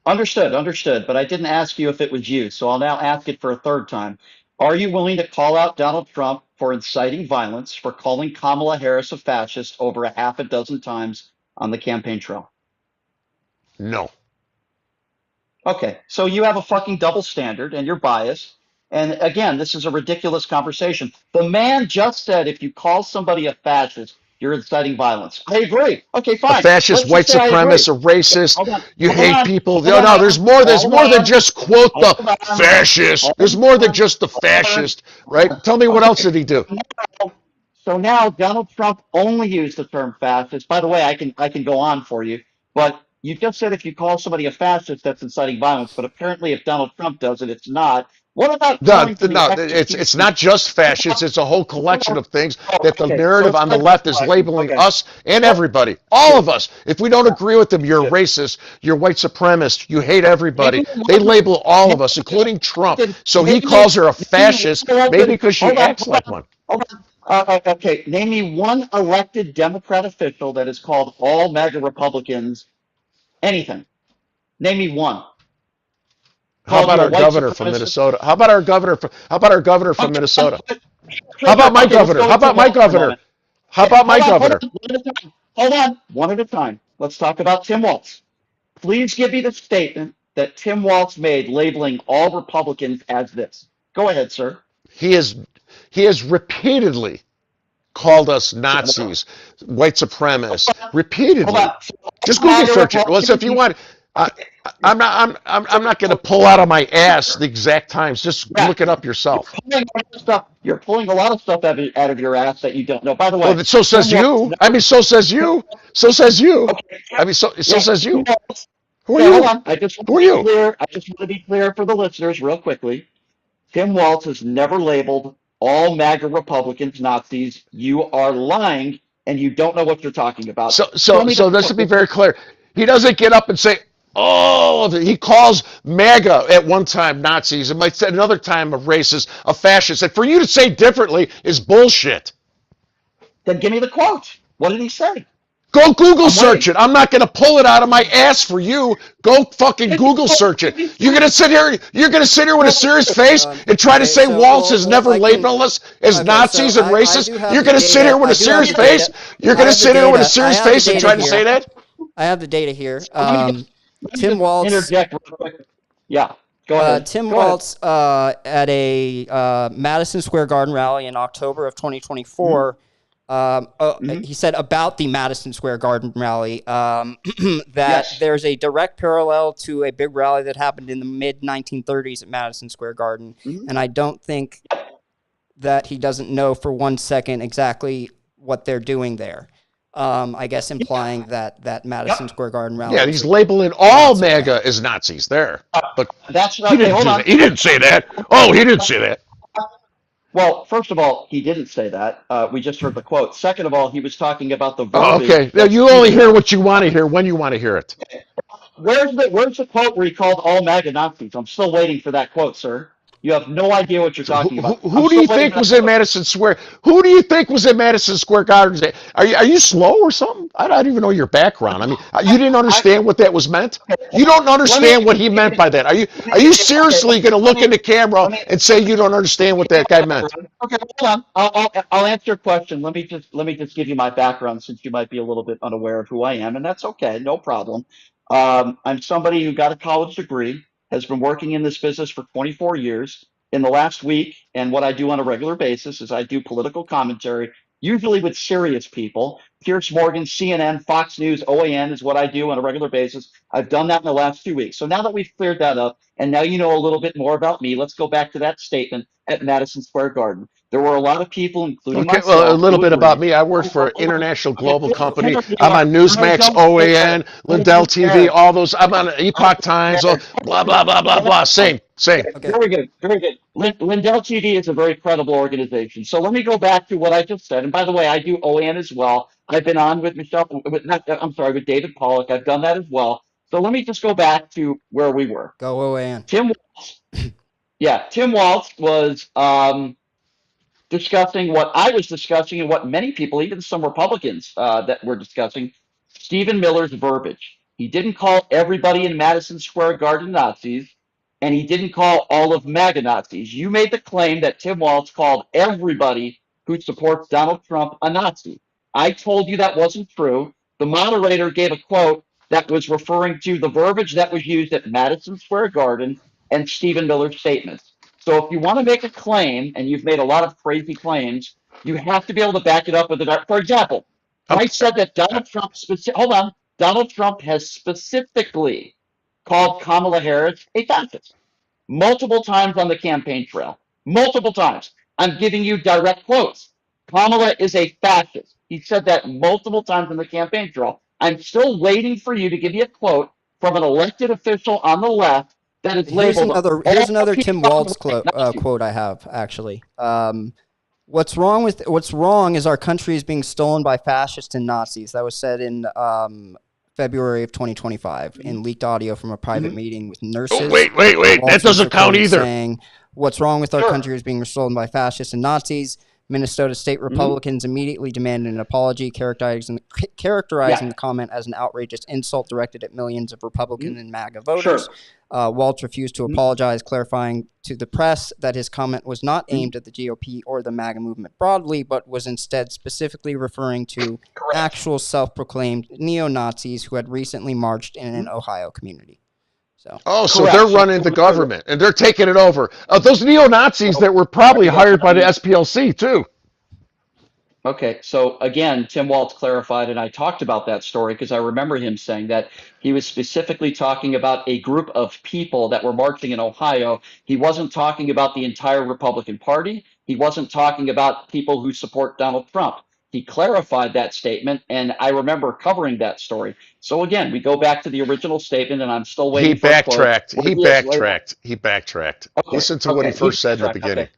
understood. But I didn't ask you if it was you, so I'll now ask it for a third time. Are you willing to call out Donald Trump for inciting violence, for calling Kamala Harris a fascist over a half a dozen times on the campaign trail? No. Okay, so you have a fucking double standard and you're biased. And again, this is a ridiculous conversation. The man just said if you call somebody a fascist, you're inciting violence. I agree. Okay, fine. A fascist, white supremacist, a racist. You hate people. No, there's more. There's more than just quote the fascist. There's more than just the fascist, right? Tell me what else did he do? So now Donald Trump only used the term fascist. By the way, I can go on for you, but you just said if you call somebody a fascist, that's inciting violence. But apparently, if Donald Trump does it, it's not. What about it's not just fascists. It's a whole collection of things that the narrative on the left is labeling us and everybody, all of us. If we don't agree with them, you're racist, you're white supremacist, you hate everybody. They label all of us, including Trump. So he calls her a fascist, maybe because she acts like one. Okay, name me one elected Democrat official that has called all MAGA Republicans anything. Name me one. How about our governor from Minnesota? How about our governor from Minnesota? How about my governor? How about my governor? How about my governor? Hold on, one at a time. Let's talk about Tim Walz. Please give me the statement that Tim Walz made labeling all Republicans as this. Go ahead, sir. He has repeatedly called us Nazis, white supremacists, repeatedly. Just Google search it. Well, so if you want, I'm not going to pull out of my ass the exact times. Just look it up yourself. You're pulling a lot of stuff out of your ass that you don't know. By the way, well, so says you. I mean, so says you. So says you. I mean, so says you. Who are you? Hold on. I just want to be clear for the listeners, real quickly. Tim Walz has never labeled all MAGA Republicans Nazis. You are lying, and you don't know what you're talking about. So let's be very clear. He doesn't get up and say, oh, he calls MAGA at one time Nazis, and might say another time a racist, a fascist. And for you to say differently is bullshit. Then give me the quote. What did he say? Go Google search it. I'm not going to pull it out of my ass for you. Go fucking Google search it. You're going to sit here with a serious face and try to say Walz has never labeled us as Nazis and racist. You're going to sit here with a serious face. You're going to sit here with a serious face and try to say that? I have the data here. Tim Walz. Interject real quick. Yeah. Go ahead. Tim Walz at a Madison Square Garden rally in October of 2024. He said about the Madison Square Garden rally that there's a direct parallel to a big rally that happened in the mid-1930s at Madison Square Garden. And I don't think that he doesn't know for 1 second exactly what they're doing there. I guess implying that Madison Square Garden rally. Yeah, he's labeling all MAGA as Nazis there. But that's he didn't say that. Oh, he didn't say that. Well, first of all, he didn't say that. We just heard the quote. Second of all, he was talking about the Oh, okay. verbiage Now that you only Stephen hear Miller. what you want to hear when you want to hear it. Where's the quote where he called all MAGA Nazis? I'm still waiting for that quote, sir. You have no idea what you're So who, talking who, about. I'm who do still you waiting think for that was in quote. Madison Square? Who do you think was in Madison Square Garden? Are you slow or something? I don't even know your background. I mean, you didn't I, understand what that was meant. okay, You don't let me understand what he give meant you. by that. Are you Let me are give you you. Okay, seriously going to look in the camera let me and say you don't understand what give you that my guy meant? background. Okay, hold on. I'll answer your question. Let me just give you my background since you might be a little bit unaware of who I am, and that's okay, no problem. I'm somebody who got a college degree, has been working in this business for 24 years. In the last week, and what I do on a regular basis is I do political commentary, usually with serious people. Pierce Morgan, CNN, Fox News, OAN is what I do on a regular basis. I've done that in the last 2 weeks. So now that we've cleared that up, and now you know a little bit more about me, let's go back to that statement at Madison Square Garden. There were a lot of people, including Okay, well, a myself, little who bit about agreed. me. I work Hold for on, an hold on. international Okay, global company. here we I'm are. on I Newsmax, don't care. OAN, I Lindell don't TV, care. all those. I'm on I Epoch don't Times, care. blah, blah, blah, blah, blah. Same, same. Okay, Okay. very good, very good. Lindell TV is a very credible organization. So let me go back to what I just said. And by the way, I do OAN as well. I've been on with Michelle, with not, I'm sorry, with David Pollock. I've done that as well. So let me just go back to where we were. Go OAN. Tim Walz, yeah, Tim Walz was discussing what I was discussing and what many people, even some Republicans, that were discussing Stephen Miller's verbiage. He didn't call everybody in Madison Square Garden Nazis, and he didn't call all of MAGA Nazis. You made the claim that Tim Walz called everybody who supports Donald Trump a Nazi. I told you that wasn't true. The moderator gave a quote that was referring to the verbiage that was used at Madison Square Garden and Stephen Miller's statements. So if you want to make a claim, and you've made a lot of crazy claims, you have to be able to back it up with a. For example, Um, I said that Donald Trump. Hold on. Donald Trump has specifically called Kamala Harris a fascist multiple times on the campaign trail. Multiple times. I'm giving you direct quotes. Kamala is a fascist. He said that multiple times on the campaign trail. I'm still waiting for you to give me a quote from an elected official on the left that is Here's labeled another here's all another people Tim on the Waltz right Nazi. quote I have actually. What's wrong is our country is being stolen by fascists and Nazis. That was said in February of 2025 in leaked audio from a private Mm-hmm. meeting with oh, nurses. wait. That Waltz was doesn't count recorded either. saying, "What's wrong with our Sure. country is being stolen by fascists and Nazis." Minnesota state Mm-hmm. Republicans immediately demanded an apology, characterizing Yeah. the comment as an outrageous insult directed at millions of Republican Mm-hmm. and MAGA voters. Sure. Waltz refused to Mm-hmm. apologize, clarifying to the press that his comment was not Mm-hmm. aimed at the GOP or the MAGA movement broadly, but was instead specifically referring to Correct. actual self-proclaimed neo-Nazis who had recently marched in an Mm-hmm. Ohio community. So, Oh, so they're Correct. So running the government and they're taking it over. Those neo Nazis so that were there probably you go. hired by the SPLC too. Okay, so again, Tim Waltz clarified, and I talked about that story because I remember him saying that he was specifically talking about a group of people that were marching in Ohio. He wasn't talking about the entire Republican Party. He wasn't talking about people who support Donald Trump. He clarified that statement, and I remember covering that story. So again, we go back to the original statement, and I'm still He waiting for a quote backtracked. where He he is labeled. backtracked. He backtracked. Okay, Listen to what he okay, he first said in the backtracked. beginning. Okay.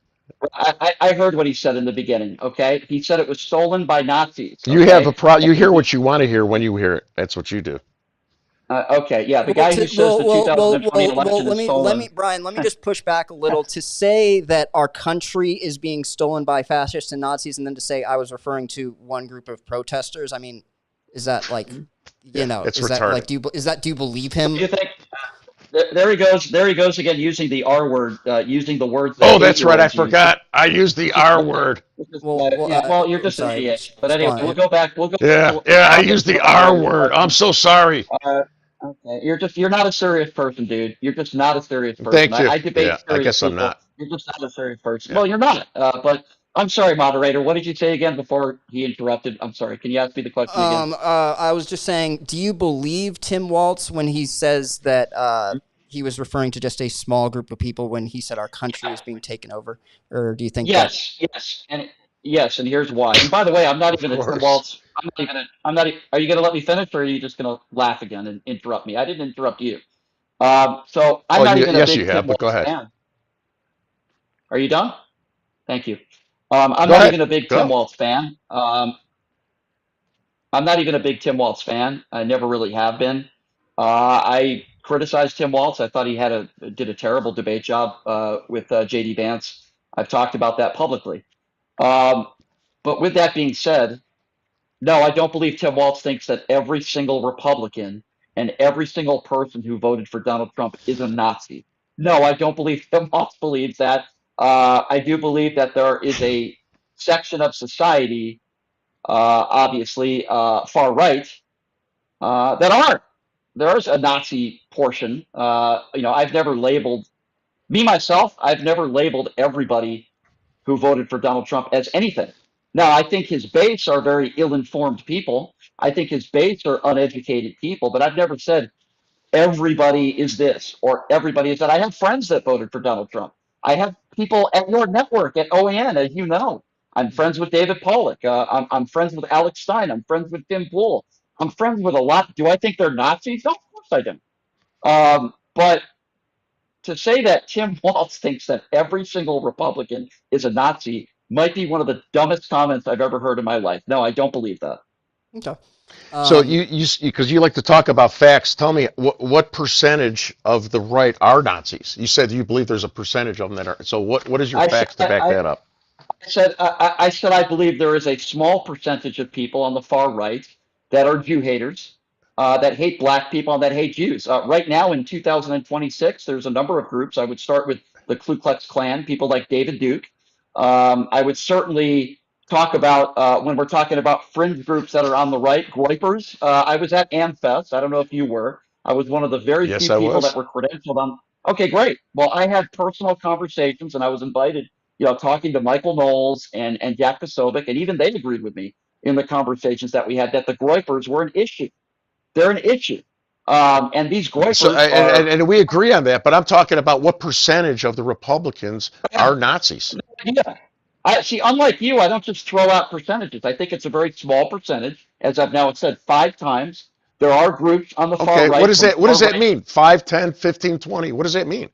I heard what he said in the beginning. Okay, he said it was stolen by Nazis. You have a Okay, pro. You and hear what you want to hear when you hear it. That's what you do. okay, yeah, the guy who says the 2020 election let is me stolen. Brian, let me just push back a little to say that our country is being stolen by fascists and Nazis, and then to say I was referring to one group of protesters. I mean, is that like, Yeah, it's is that like, retarded. do you believe What do him? you think? There he goes. There he goes again, using the R word, using the words that Oh, that's right. I 8-year-olds use. forgot. I used the R word. Yeah, well, you're I'm just an sorry, idiot. But anyway, we'll Spawn. go back. We'll go back to Yeah, what the yeah. I topic used is the over here. R Your word. I'm question. so sorry. Okay, you're not a serious person, dude. You're just not a serious person. Thank you. I debate Yeah, I serious guess I'm people. not. You're just not a serious person. Yeah. Well, you're not. But I'm sorry, moderator. What did you say again before he interrupted? I'm sorry. Can you ask me the question again? I was just saying, do you believe Tim Waltz when he says that he was referring to just a small group of people when he said our country is being taken over, or do you think that? Yes, and here's why. And by the way, I'm not Of even a Tim course. Waltz. I'm not. Are you going to let me finish, or are you just going to laugh again and interrupt me? I didn't interrupt you. So I'm Oh, not even a yes, you big Tim have. But go Waltz ahead. fan. Are you done? Thank you. I'm Go not ahead. even a big Tim Go. Walz fan. I'm not even a big Tim Walz fan. I never really have been. I criticized Tim Walz. I thought he did a terrible debate job with JD Vance. I've talked about that publicly. But with that being said, no, I don't believe Tim Walz thinks that every single Republican and every single person who voted for Donald Trump is a Nazi. No, I don't believe Tim Walz believes that. I do believe that there is a section of society, obviously far right, that are. There's a Nazi portion. I've never labeled me myself. I've never labeled everybody who voted for Donald Trump as anything. Now, I think his base are very ill-informed people. I think his base are uneducated people, but I've never said everybody is this or everybody is that. I have friends that voted for Donald Trump. I have people at your network at OAN, as you know. I'm friends with David Pollock. I'm friends with Alex Stein. I'm friends with Tim Pool. I'm friends with a lot. Do I think they're Nazis? No, of course I do. But to say that Tim Walz thinks that every single Republican is a Nazi might be one of the dumbest comments I've ever heard in my life. No, I don't believe that. Okay. So because you like to talk about facts, tell me what percentage of the right are Nazis? You said you believe there's a percentage of them that are. So what is your facts to back that up? I said I believe there is a small percentage of people on the far right that are Jew haters, that hate black people and that hate Jews. Right now in 2026, there's a number of groups. I would start with the Ku Klux Klan, people like David Duke. I would certainly talk about when we're talking about fringe groups that are on the right, Groypers. I was at AmFest. I don't know if you were. I was one of the very Yes, few I people that was. were credentialed on. Okay, great. Well, I had personal conversations and I was invited, talking to Michael Knowles and Jack Posobiec, and even they agreed with me in the conversations that we had that the Groypers were an issue. They're an issue. And these So Groypers are. and we agree on that, but I'm talking about what percentage of the Republicans are Nazis. Yeah. I see, unlike you, I don't just throw out percentages. I think it's a very small percentage, as I've now said 5 times. There are groups on the far Okay, what right does from that what does far that right. mean? 5, 10, 15, 20. What does that mean?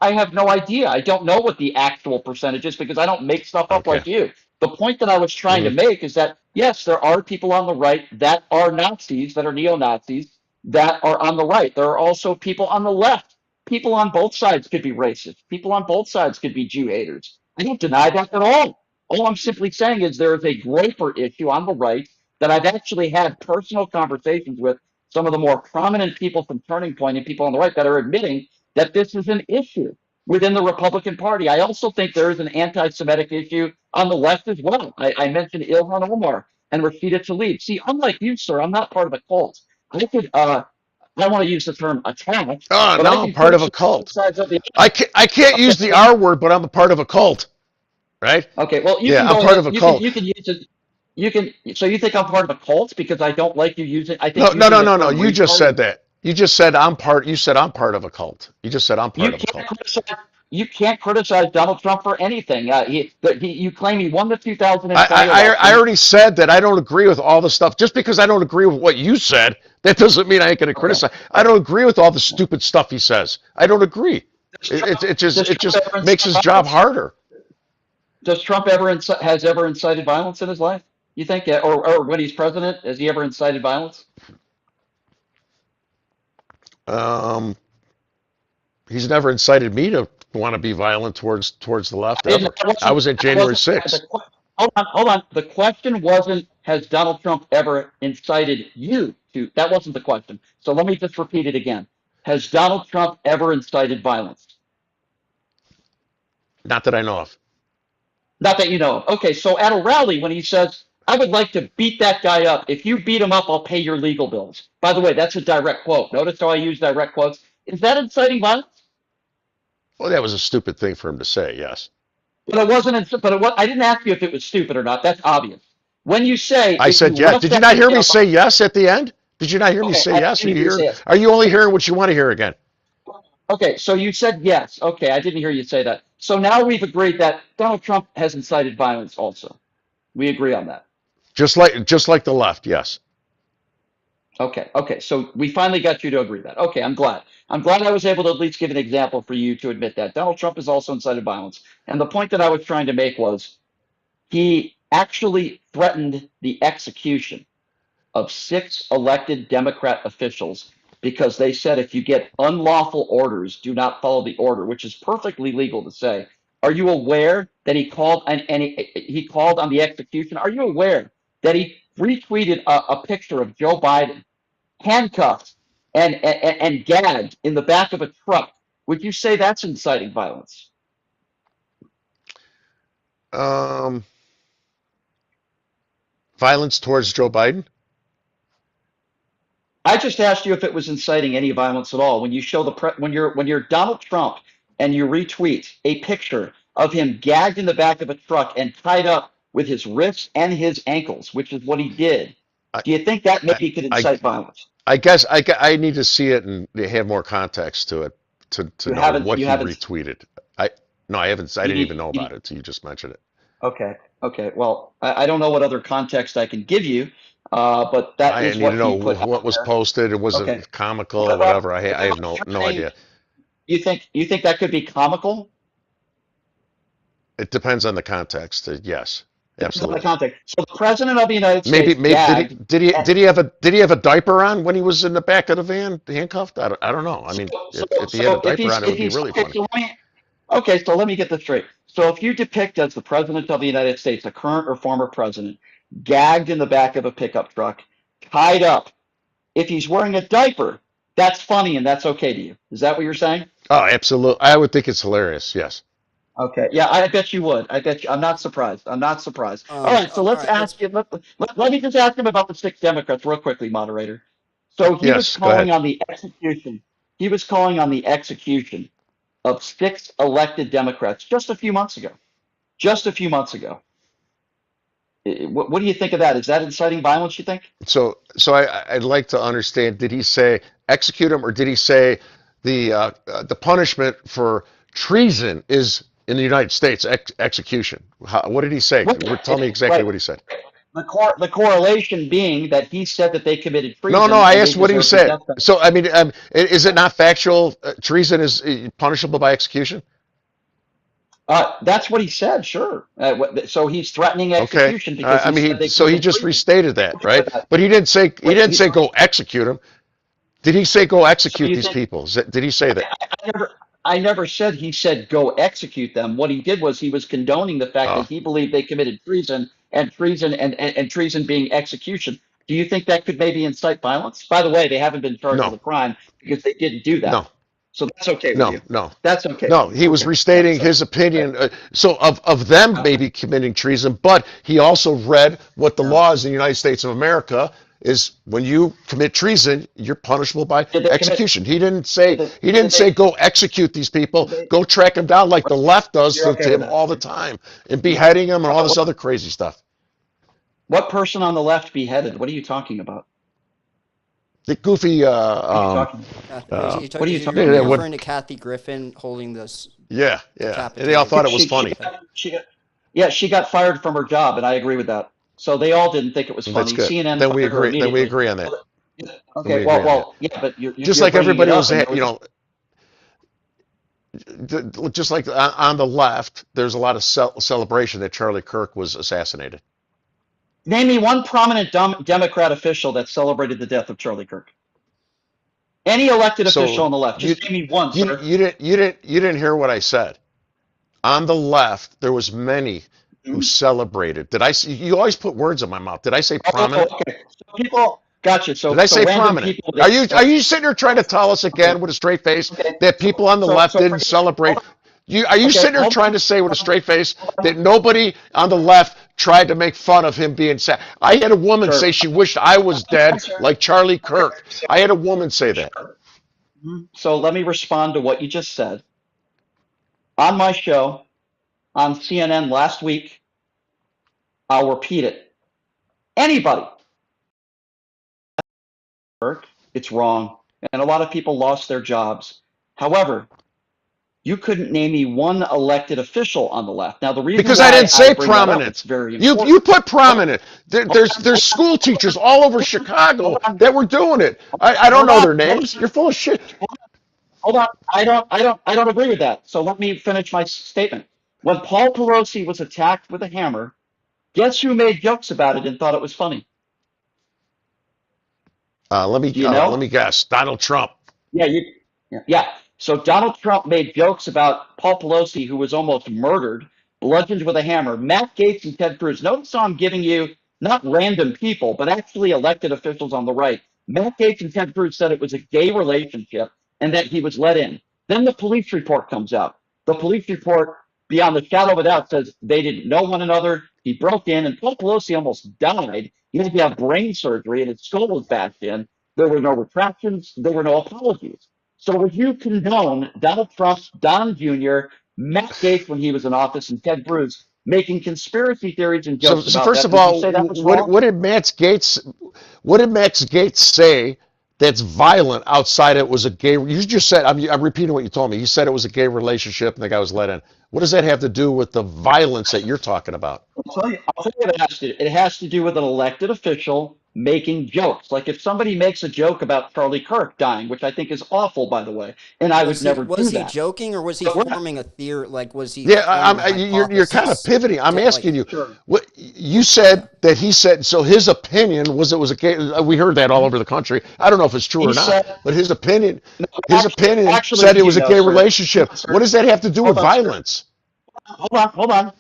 I have no idea. I don't know what the actual percentage is because I don't make stuff up Okay. like you. The point that I was trying to Mhm. make is that, yes, there are people on the right that are Nazis, that are neo Nazis, that are on the right. There are also people on the left. People on both sides could be racist. People on both sides could be Jew haters. I don't deny that at all. All I'm simply saying is there is a greater issue on the right that I've actually had personal conversations with some of the more prominent people from Turning Point and people on the right that are admitting that this is an issue within the Republican Party. I also think there is an anti-Semitic issue on the left as well. I mentioned Ilhan Omar and Rashida Tlaib. See, unlike you, sir, I'm not part of a cult. I don't want to use the term attack, Oh, but I no, I'm can part of a criticize both cult. sides of the. I can't use the Okay, R word, but I'm a part of a cult, right? okay. Well, you Yeah, can I'm go part ahead. of a You can cult. you can use it. You can. So you think I'm part of a cult because I don't like you using. I No, think no, using no, the no, no. term You just retard. said that. You just said I'm part. You said I'm part of a cult. You just said I'm part You of a can't cult. criticize. You can't criticize Donald Trump for anything. You claim he won the 2020 I election. already said that I don't agree with all the stuff. Just because I don't agree with what you said, that doesn't mean I ain't going to Okay. criticize. I Okay. don't agree with all the stupid stuff he says. I don't agree. Does It, Trump, it, it just does it Trump just ever makes incite his job violence? harder. Does Trump has ever incited violence in his life? You think, or when he's president, has he ever incited violence? Um, he's never incited me to want to be violent towards the left I didn't. ever. I was at That January wasn't 6th. hold on, hold on. The question wasn't has Donald Trump ever incited you to. That wasn't the question. So let me just repeat it again. Has Donald Trump ever incited violence? Not that I know of. Not that you know of. Okay, so at a rally, when he says, I would like to beat that guy up. If you beat him up, I'll pay your legal bills. By the way, that's a direct quote. Notice how I use direct quotes. Is that inciting violence? Well, that was a stupid thing for him to say. Yes. But it wasn't. But it was, I didn't ask you if it was stupid or not. That's obvious. When you say, I if you said yes. rough Did you that not hear guy me up, say yes at the end? Did you not hear me okay, say I yes? didn't hear you say it. Are you only hearing what you want to hear again? Okay, so you said yes. Okay, I didn't hear you say that. So now we've agreed that Donald Trump has incited violence also. We agree on that. Just like the left. Yes. Okay. Okay. So we finally got you to agree that. Okay. I'm glad. I'm glad I was able to at least give an example for you to admit that Donald Trump has also incited violence. And the point that I was trying to make was he actually threatened the execution of 6 elected Democrat officials because they said if you get unlawful orders, do not follow the order, which is perfectly legal to say. Are you aware that he called and he called on the execution? Are you aware that he retweeted a picture of Joe Biden handcuffed and gagged in the back of a truck? Would you say that's inciting violence? Um, Violence towards Joe Biden? I just asked you if it was inciting any violence at all. When you show when you're Donald Trump and you retweet a picture of him gagged in the back of a truck and tied up with his wrists and his ankles, which is what he did. I, Do you think that I, maybe could I, incite violence? I guess I need to see it and have more context to it to You know haven't. what You he haven't. retweeted. I no, I haven't. I You didn't need. even know You about need it until you just mentioned it. okay. Okay. Well, I don't know what other context I can give you, but that I is need what to know he put what out was there. posted. It Okay. wasn't comical or Well, whatever. I have no saying, idea. you think that could be comical? It depends on the context. Yes, Depends on the absolutely. context. So the president of the United Maybe States maybe gagged. did he have a diaper on when he was in the back of the van handcuffed? I don't know. I So, mean, so, if he had a so diaper on, it if would be he's really okay, funny. so let me get this straight. So if you depict as the president of the United States, a current or former president, gagged in the back of a pickup truck, tied up, if he's wearing a diaper, that's funny and that's okay to you. Is that what you're saying? Oh, absolutely. I would think it's hilarious. Yes. Okay. Yeah, I bet you would. I bet you. I'm not surprised. I'm not surprised. All right. So All let's right, let's. ask you. Let me just ask him about the 6 Democrats real quickly, moderator. So he was Yes. Go calling ahead. on the execution. He was calling on the execution of 6 elected Democrats just a few months ago. Just a few months ago. What do you think of that? Is that inciting violence, you think? So I'd like to understand. Did he say execute him, or did he say the punishment for treason is in the United States execution? What did he say? What, Tell me exactly right. what he said. The correlation being that he said that they committed No. treason I and they asked what he deserve the said. death penalty. So I mean, is it not factual? Treason is punishable by execution. That's what he said, sure. So he's threatening Okay. execution because I he mean, said they he committed just treason. restated that, Okay right? with that. But he Wait, didn't say go execute him. Did he say go so execute you these think people? Did he say that? I never said he said go execute them. What he did was he was condoning the fact that Oh, he believed they committed treason and treason being execution. Do you think that could maybe incite violence? By the way, they haven't been charged with no, a crime because they didn't do that. no. So that's okay with No, you. no, That's okay with no. you. He was Okay. All right. restating So his okay. opinion. So of them maybe committing treason, but he also read what the Yeah. law is in the United States of America is when you commit treason, you're punishable by Did they commit? execution. Did they? He Did didn't say they? go execute these people, Did they go track them down like the left does you're okay to with him that? all the time and beheading him and all this What, other crazy stuff. what person on the left beheaded? What are you talking about? The goofy, What are you talking about? uh, What are you Are talking you what? about? referring to Kathy Griffin holding this Yeah, yeah. And they all decapitated thought it was She, she, funny. thing? yeah, she got fired from her job, and I agree with that. So they all didn't think it was That's funny. good. CNN Then we fired her agree. Then we immediately. agree on that. So Then we okay, agree on that. yeah, but Just you're like bringing it everybody up, was, and there you was know, just like on the left, there's a lot of celebration that Charlie Kirk was assassinated. name me one prominent Democrat official that celebrated the death of Charlie Kirk. Any elected official So on the left. you Just name me one, sir. you didn't hear what I said. On the left, there was many who Hmm? celebrated. Did I? You always put words in my mouth. Did I say Oh, prominent? okay. So people, gotcha. Did So I so say random prominent? people. They, Are so you sitting there trying to tell us okay, again with a straight face okay. that people on the left So didn't celebrate? hold Are on. you Okay, sitting there hold trying on. to say with a Hold on. straight face Hold on. that nobody on the left tried to make fun of him being sad? I had a woman say Sure. she wished I was dead Sure. like Charlie Okay. Kirk. I had a woman say that. Sure. So let me respond to what you just said. On my show on CNN last week, I'll repeat it. Anybody, it's wrong. And a lot of people lost their jobs. However, you couldn't name me one elected official on the left. Now, the reason Because I why didn't I say bring that up, it's prominent. very You important. put Hold prominent. There's school teachers all over hold Chicago on, that were doing it. I don't hold know on, their hold names. on, You're full of shit. hold on. I don't agree with that. So let me finish my statement. When Paul Pelosi was attacked with a hammer, guess who made jokes about it and thought it was funny? Do you Let know? me guess. Donald Trump. Yeah, yeah. So Donald Trump made jokes about Paul Pelosi, who was almost murdered, bludgeoned with a hammer. Matt Gaetz and Ted Cruz. Notice how I'm giving you not random people, but actually elected officials on the right. Matt Gaetz and Ted Cruz said it was a gay relationship and that he was let in. Then the police report comes out. The police report, beyond the shadow of a doubt, says they didn't know one another. He broke in, and Paul Pelosi almost died. He had to have brain surgery, and his skull was bashed in. There were no retractions. There were no apologies. So would you condone Donald Trump, Don Jr., Matt Gaetz when he was in office, and Ted Cruz making conspiracy theories and So, jokes so about first that? of Would you all, say that was wrong? what did Max Gates say that's violent outside it was a gay? You just said I'm repeating what you told me. You said it was a gay relationship and the guy was let in. What does that have to do with the violence that you're talking about? I'll tell you what it has to do. It has to do with an elected official making jokes. Like if somebody makes a joke about Charlie Kirk dying, which I think is awful, by the way, and I would never do Was he that. joking, or was he But forming a theory? Like, was he Yeah, forming a you're kind of hypothesis? pivoting. I'm asking you. Sure. What you Yeah. said that he said. So his opinion was it was a gay. We heard that all over the country. I don't know if it's true he or not, said, but no, his opinion actually, said we it do was a know, gay sir. relationship. What Sir, does that have to do with hold on, sir. violence? Hold on.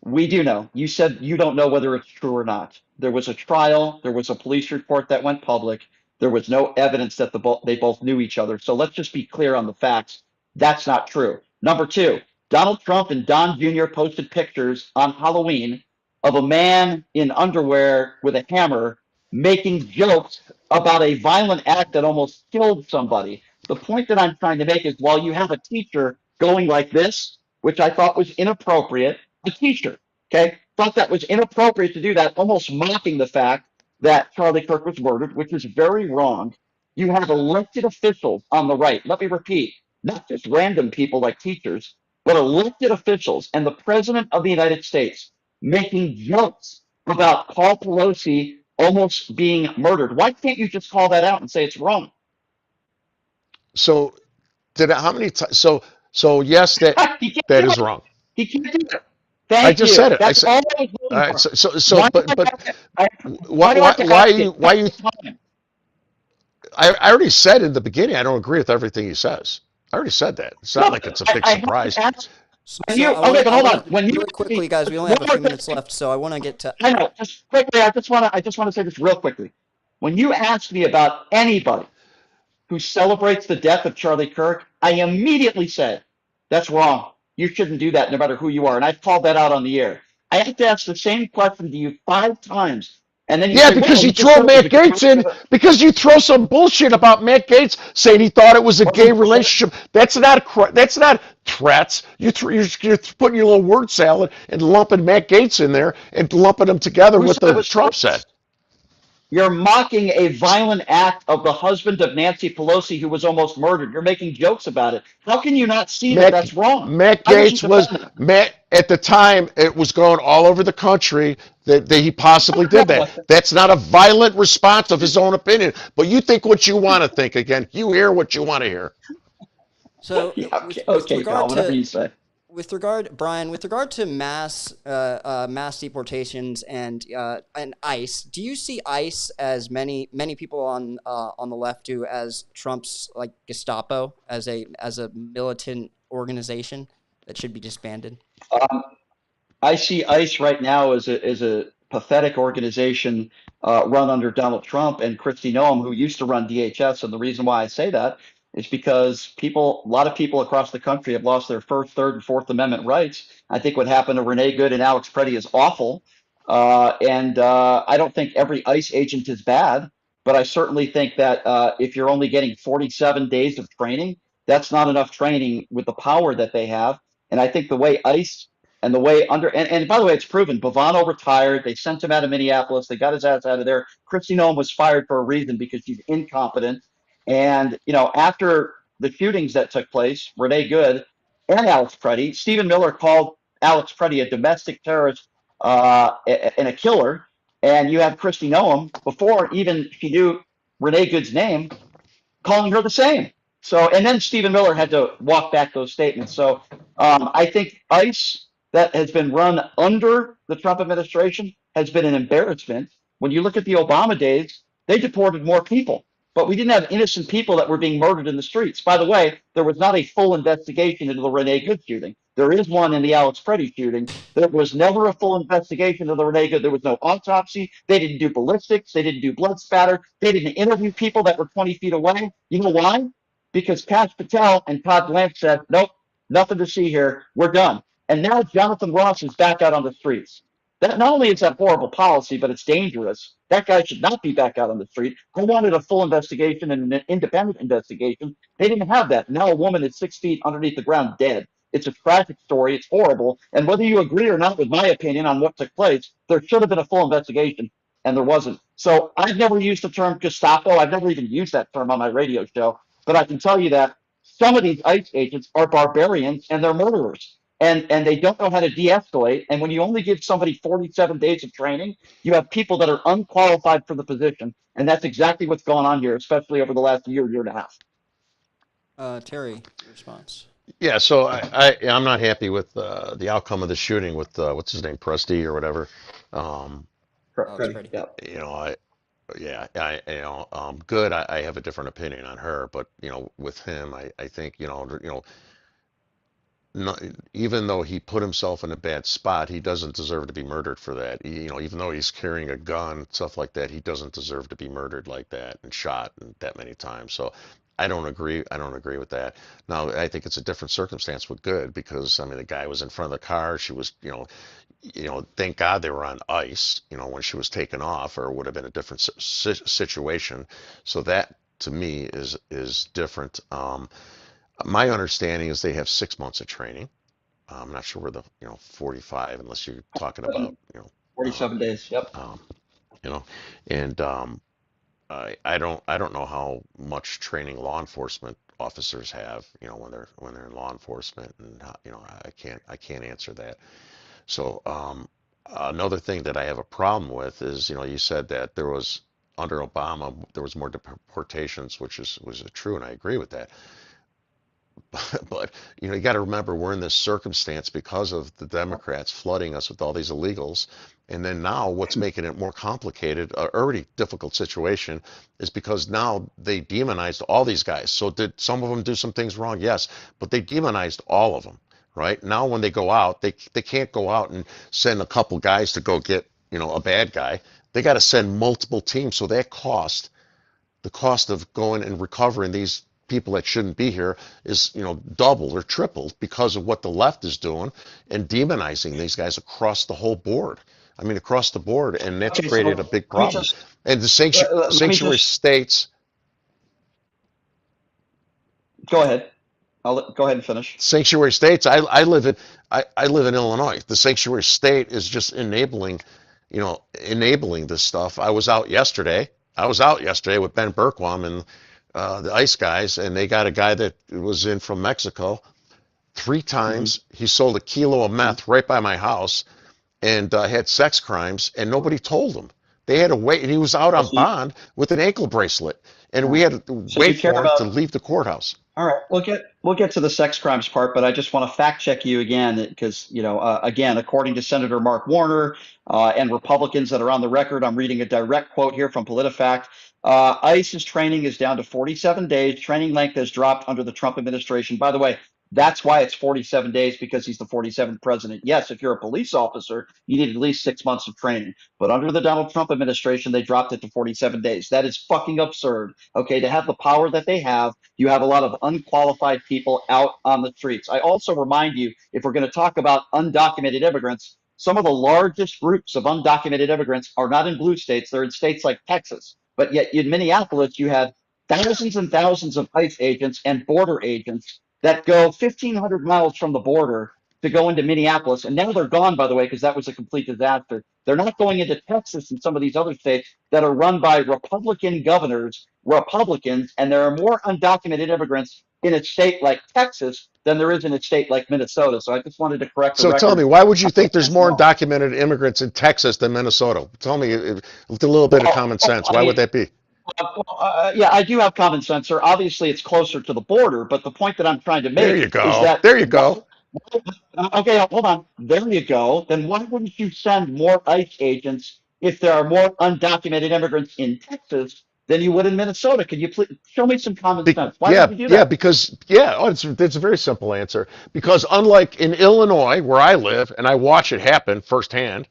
We do know. You said you don't know whether it's true or not. There was a trial. There was a police report that went public. There was no evidence that they both knew each other. So let's just be clear on the facts. That's not true. Number two, Donald Trump and Don Jr. posted pictures on Halloween of a man in underwear with a hammer making jokes about a violent act that almost killed somebody. The point that I'm trying to make is while you have a teacher going like this, which I thought was inappropriate, a teacher, okay, thought that was inappropriate to do that, almost mocking the fact that Charlie Kirk was murdered, which is very wrong. You have elected officials on the right. Let me repeat, not just random people like teachers, but elected officials and the president of the United States making jokes about Paul Pelosi almost being murdered. Why can't you just call that out and say it's wrong? So how many times? So yes, He can't that do is it. wrong. He can't do it. I Thank just you. said it. I That's said. all I was All looking right. for. So Why do I but have to, why do I have to ask it why you? time? I already said in the beginning I don't agree with everything he says. I already said that. It's not No, like it's a big I have surprise. to ask. When So you okay, but I hold want on. to When you really ask me quickly, guys. We only one have a more few thing, minutes left, so I want to get to. I know. Just quickly, I just want to say this real quickly. When you ask me about anybody who celebrates the death of Charlie Kirk, I immediately say that's wrong. You shouldn't do that, no matter who you are. And I've called that out on the air. I have to ask the same question to you 5 times, and then you Yeah, say, because "Well, you he just throw said it was Matt a gay Gates in, relationship." because you throw some bullshit about Matt Gates saying he thought it was a Well, he gay just said it. relationship. That's not threats. You're putting your little word salad and lumping Matt Gates in there and lumping them together Who with said it the was Trump said. threats? You're mocking a violent act of the husband of Nancy Pelosi who was almost murdered. You're making jokes about it. How can you not see that Matt that's wrong? Matt Why don't you Gates was defend that? Matt at the time. It was going all over the country that he possibly did that. That's not a violent response of his own opinion. But you think what you want to think again. You hear what you want to hear. So Yeah, with okay, Kyle, regard whatever to you say. Brian, with regard to mass deportations and ICE, do you see ICE as many people on the left do as Trump's like Gestapo, as a militant organization that should be disbanded? Um, I see ICE right now as a pathetic organization run under Donald Trump and Kristi Noem, who used to run DHS. And the reason why I say that is because a lot of people across the country have lost their First, Third, and Fourth Amendment rights. I think what happened to Renee Good and Alex Preddy is awful. And I don't think every ICE agent is bad, but I certainly think that if you're only getting 47 days of training, that's not enough training with the power that they have. And I think the way ICE and the way and by the way, it's proven. Bovano retired. They sent him out of Minneapolis. They got his ass out of there. Kristi Noem was fired for a reason because she's incompetent. And after the shootings that took place, Renee Good and Alex Preddy. Stephen Miller called Alex Preddy a domestic terrorist and a killer. And you have Christy Noam, before even she knew Renee Good's name, calling her the same. So, and then Stephen Miller had to walk back those statements. So, I think ICE that has been run under the Trump administration has been an embarrassment. When you look at the Obama days, they deported more people, but we didn't have innocent people that were being murdered in the streets. By the way, there was not a full investigation into the Renee Good shooting. There is one in the Alex Preddy shooting. There was never a full investigation of the Renee Good. There was no autopsy. They didn't do ballistics. They didn't do blood spatter. They didn't interview people that were 20 feet away. You know why? Because Kash Patel and Todd Blanche said, nope, nothing to see here. We're done. And now Jonathan Ross is back out on the streets. That not only is that horrible policy, but it's dangerous. That guy should not be back out on the street. I wanted a full investigation and an independent investigation. They didn't have that. Now a woman is 6 feet underneath the ground dead. It's a tragic story. It's horrible. And whether you agree or not with my opinion on what took place, there should have been a full investigation, and there wasn't. So I've never used the term Gestapo. I've never even used that term on my radio show. But I can tell you that some of these ICE agents are barbarians and they're murderers. And they don't know how to de-escalate. And when you only give somebody 47 days of training, you have people that are unqualified for the position. And that's exactly what's going on here, especially over the last year and a half. Terry, your response. Yeah, so I'm not happy with the outcome of the shooting with what's his name, Presti or whatever. Yeah. You know, good. I have a different opinion on her, but with him, I think no, even though he put himself in a bad spot, he doesn't deserve to be murdered for that. Even though he's carrying a gun, stuff like that, he doesn't deserve to be murdered like that and shot that many times. So I don't agree. I don't agree with that. Now, I think it's a different circumstance with Good because I mean the guy was in front of the car. She was, thank God they were on ice, when she was taken off, or it would have been a different situation. So that to me is different. My understanding is they have 6 months of training. I'm not sure where the 45, unless you're talking about 47 days. Yep. you know, and I don't know how much training law enforcement officers have, when they're in law enforcement, and I can't answer that. So another thing that I have a problem with is you said that there was under Obama there was more deportations, which was true, and I agree with that. But you got to remember we're in this circumstance because of the Democrats flooding us with all these illegals, and then now what's making it more complicated, a already difficult situation, is because now they demonized all these guys. So did some of them do some things wrong? Yes, but they demonized all of them. Right now, when they go out, they can't go out and send a couple guys to go get a bad guy. They got to send multiple teams. So that the cost of going and recovering these people that shouldn't be here is doubled or tripled because of what the left is doing and demonizing these guys across the whole board. I mean, across the board, and that's created a big problem. And the sanctuary states. Go ahead. Go ahead and finish. Sanctuary states. I live in Illinois. The sanctuary state is just enabling this stuff. I was out yesterday with Ben Berkwam and the ICE guys, and they got a guy that was in from Mexico 3 times. Mm-hmm. He sold a kilo of meth right by my house and had sex crimes, and nobody told him. They had to wait, and he was out on bond with an ankle bracelet, and we had to wait for him to leave the courthouse. All right, we'll get to the sex crimes part, but I just want to fact check you again because again, according to Senator Mark Warner and Republicans that are on the record, I'm reading a direct quote here from PolitiFact. ICE's training is down to 47 days. Training length has dropped under the Trump administration. By the way, that's why it's 47 days, because he's the 47th president. Yes, if you're a police officer, you need at least 6 months of training. But under the Donald Trump administration, they dropped it to 47 days. That is fucking absurd. Okay, to have the power that they have, you have a lot of unqualified people out on the streets. I also remind you, if we're going to talk about undocumented immigrants, some of the largest groups of undocumented immigrants are not in blue states. They're in states like Texas. But yet in Minneapolis, you have thousands and thousands of ICE agents and border agents that go 1,500 miles from the border to go into Minneapolis. And now they're gone, by the way, because that was a complete disaster. They're not going into Texas and some of these other states that are run by Republican governors, Republicans, and there are more undocumented immigrants in a state like Texas than there is in a state like Minnesota. So I just wanted to correct the So tell record. me, why would you think there's more No. undocumented immigrants in Texas than Minnesota? Tell me with a little bit of common sense. I Why would mean, that be? yeah, I do have common sense, sir. Obviously, it's closer to the border, but the point that I'm trying to There you make is go. that There you go. okay, hold on. There you go. Then why wouldn't you send more ICE agents if there are more undocumented immigrants in Texas than you would in Minnesota? Can you please show me some common sense? Why would you do that? It's a very simple answer. Because unlike in Illinois, where I live, and I watch it happen firsthand,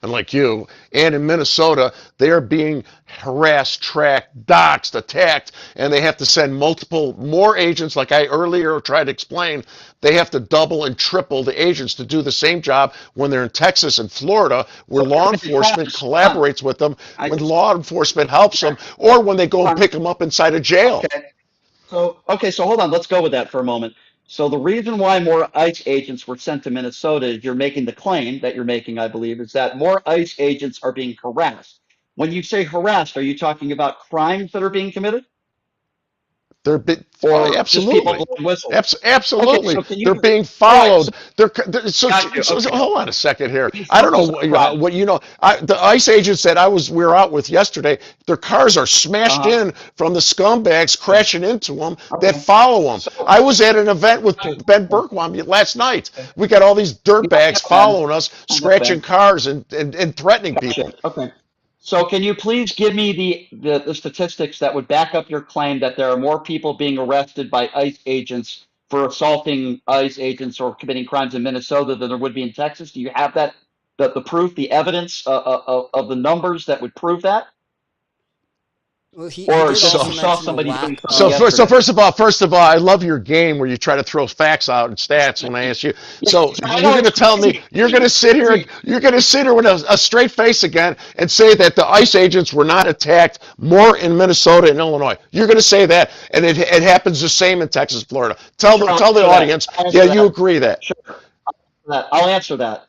unlike you, and in Minnesota, they are being harassed, tracked, doxxed, attacked, and they have to send more agents, like I earlier tried to explain. They have to double and triple the agents to do the same job when they're in Texas and Florida, where law enforcement collaborates with them, when law enforcement helps them, or when they go and pick them up inside a jail. So hold on. Let's go with that for a moment. So the reason why more ICE agents were sent to Minnesota, you're making the claim that you're making, I believe, is that more ICE agents are being harassed. When you say harassed, are you talking about crimes that are being committed? They're Just people blowing whistles? absolutely. Okay, so They're being followed. so Hold on a second here. I don't know what you know. The ICE agents that we were out with yesterday, their cars are smashed in from the scumbags crashing into them that follow them. I was at an event with Ben Bergwam last night. We got all these dirtbags following us, scratching cars and threatening people. Okay. So can you please give me the statistics that would back up your claim that there are more people being arrested by ICE agents for assaulting ICE agents or committing crimes in Minnesota than there would be in Texas? Do you have that, the proof, the evidence of the numbers that would prove that? Well, he Or did just also you saw mention the somebody lack doing of- something So first of all, I love your game where you try to throw facts out and stats when I ask you. So you're going to tell me you're going to sit here with a straight face again and say that the ICE agents were not attacked more in Minnesota and Illinois. You're going to say that, and it happens the same in Texas, Florida. Tell the audience, you agree that. Sure. I'll answer that.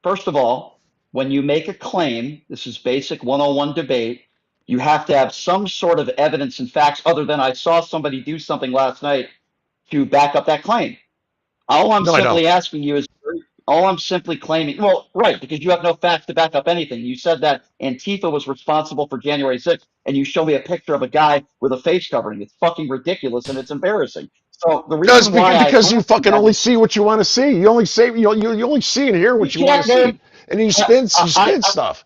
First of all, when you make a claim, this is basic 101 debate, you have to have some sort of evidence and facts other than I saw somebody do something last night to back up that claim. All I'm simply claiming, well, right, because you have no facts to back up anything. You said that Antifa was responsible for January 6th, and you show me a picture of a guy with a face covering. It's fucking ridiculous, and it's embarrassing. So the reason because you fucking only see what you want to see. You only see and hear what you want to see, and you spin stuff.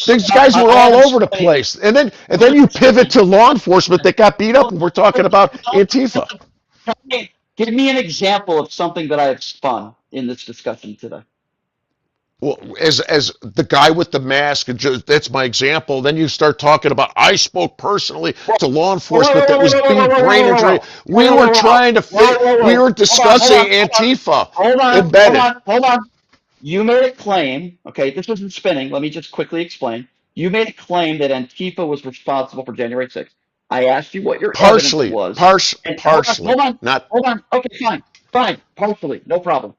These guys were all over the place, and then you pivot to law enforcement that got beat up, and we're talking about Antifa. Give me an example of something that I have spun in this discussion today. Well, as the guy with the mask, that's my example. Then you start talking about I spoke personally to law enforcement that was being brain injury. We were trying to we were discussing Antifa. Hold on. You made a claim. Okay, this isn't spinning. Let me just quickly explain. You made a claim that Antifa was responsible for January 6th. I asked you what your evidence was. Partially. Hold on. Okay, fine. Partially, no problem.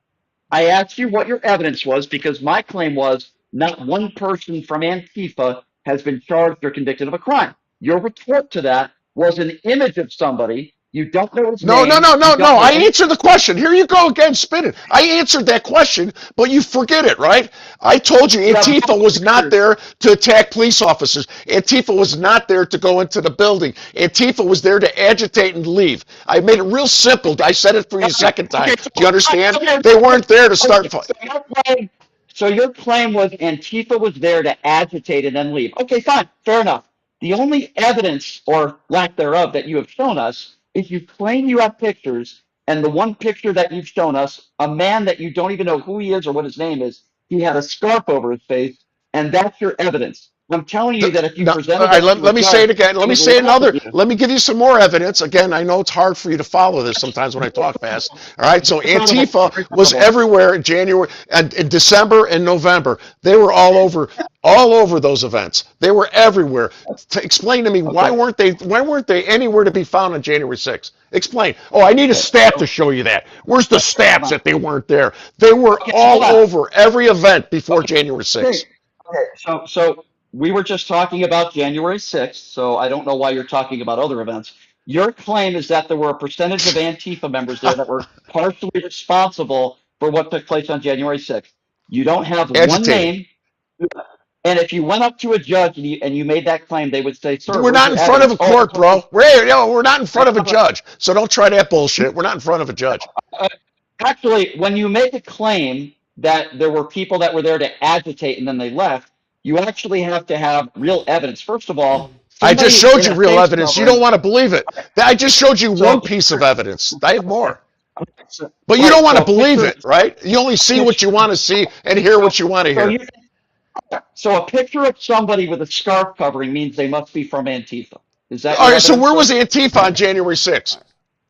I asked you what your evidence was because my claim was not one person from Antifa has been charged or convicted of a crime. Your retort to that was an image of somebody. You don't know his name. No. I answered the question. Here you go again, spinning. I answered that question, but you forget it, right? I told you Antifa was not there to attack police officers. Antifa was not there to go into the building. Antifa was there to agitate and leave. I made it real simple. I said it for you a second time. Do you understand? They weren't there to start fighting. So your claim was Antifa was there to agitate and then leave. Okay, fine. Fair enough. The only evidence or lack thereof that you have shown us is you claim you have pictures, and the one picture that you've shown us, a man that you don't even know who he is or what his name is, he had a scarf over his face, and that's your evidence. I'm telling you that if you presented let me say it again. Let me say another. Let me give you some more evidence. Again, I know it's hard for you to follow this sometimes when I talk fast. All right, so Antifa was everywhere in January and in December and November. They were all over those events. They were everywhere. Explain to me why weren't they anywhere to be found on January 6th? Explain. Oh, I need a stat to show you that. Where's the stats that they weren't there? They were all over every event before January 6th. Okay, so we were just talking about January 6th, so I don't know why you're talking about other events. Your claim is that there were a percentage of Antifa members there that were partially responsible for what took place on January 6th. You don't have one Agitating. name. And if you went up to a judge and you made that claim, they would say, "Sir, We're where's not your in front of evidence?" a Oh, court, bro. We're not in front of a judge. So don't try that bullshit. We're not in front of a judge. actually, when you make a claim that there were people that were there to agitate and then they left, you actually have to have real evidence. First of all, I just somebody showed in you a real face evidence. You covering. don't want to believe it. I just showed you So, one piece of evidence. I have more. But you right, don't want so to a believe picture, it, right? You only see what you want to see and hear what you want to so hear. you, so a picture of somebody with a scarf covering means they must be from Antifa. Is that All your right, so evidence, where was sir? Antifa on January 6th?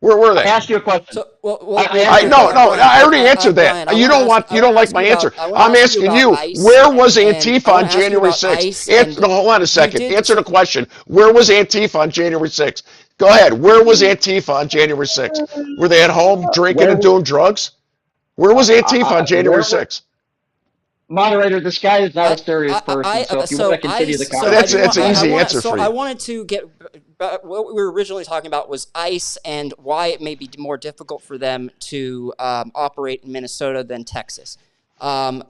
Where were I they? asked you a question. So, well, I real asked I you a quick, no, question. no, Brian, I already answered that. Brian, You don't like my answer. I want to I'm ask you asking about you, ICE, where was and Antifa I want on to ask you January about 6th? ICE, and No, hold on a you second. did. Answer the question. Where was Antifa on January 6th? Go ahead. Where was Antifa on January 6th? Were they at home drinking Where and doing drugs? Where was Antifa on January where 6th? moderator? This guy is not a serious person. So if you want to So continue the ICE. So I That's do conversation, want. that's an I easy want. answer So for I you. wanted to get. What we were originally talking about was ICE and why it may be more difficult for them to operate in Minnesota than Texas. One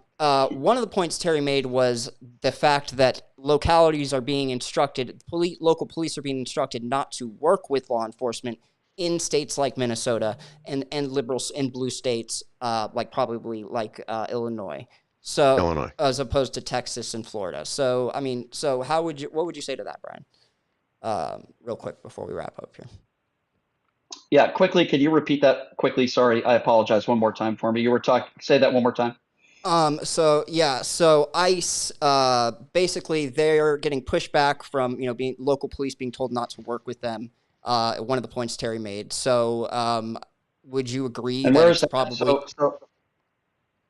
of the points Terry made was the fact that localities are being instructed, local police are being instructed not to work with law enforcement in states like Minnesota and liberals in blue states, like Illinois. So Illinois. as opposed to Texas and Florida. So I mean, so what would you say to that, Brian? Real quick before we wrap up here. yeah, quickly, can you repeat that quickly? Sorry, I apologize one more time for me. You were talking. Say that one more time. So ICE, basically they're getting pushback from, being local police being told not to work with them. One of the points Terry made. So, would you agree And that where it's is that? probably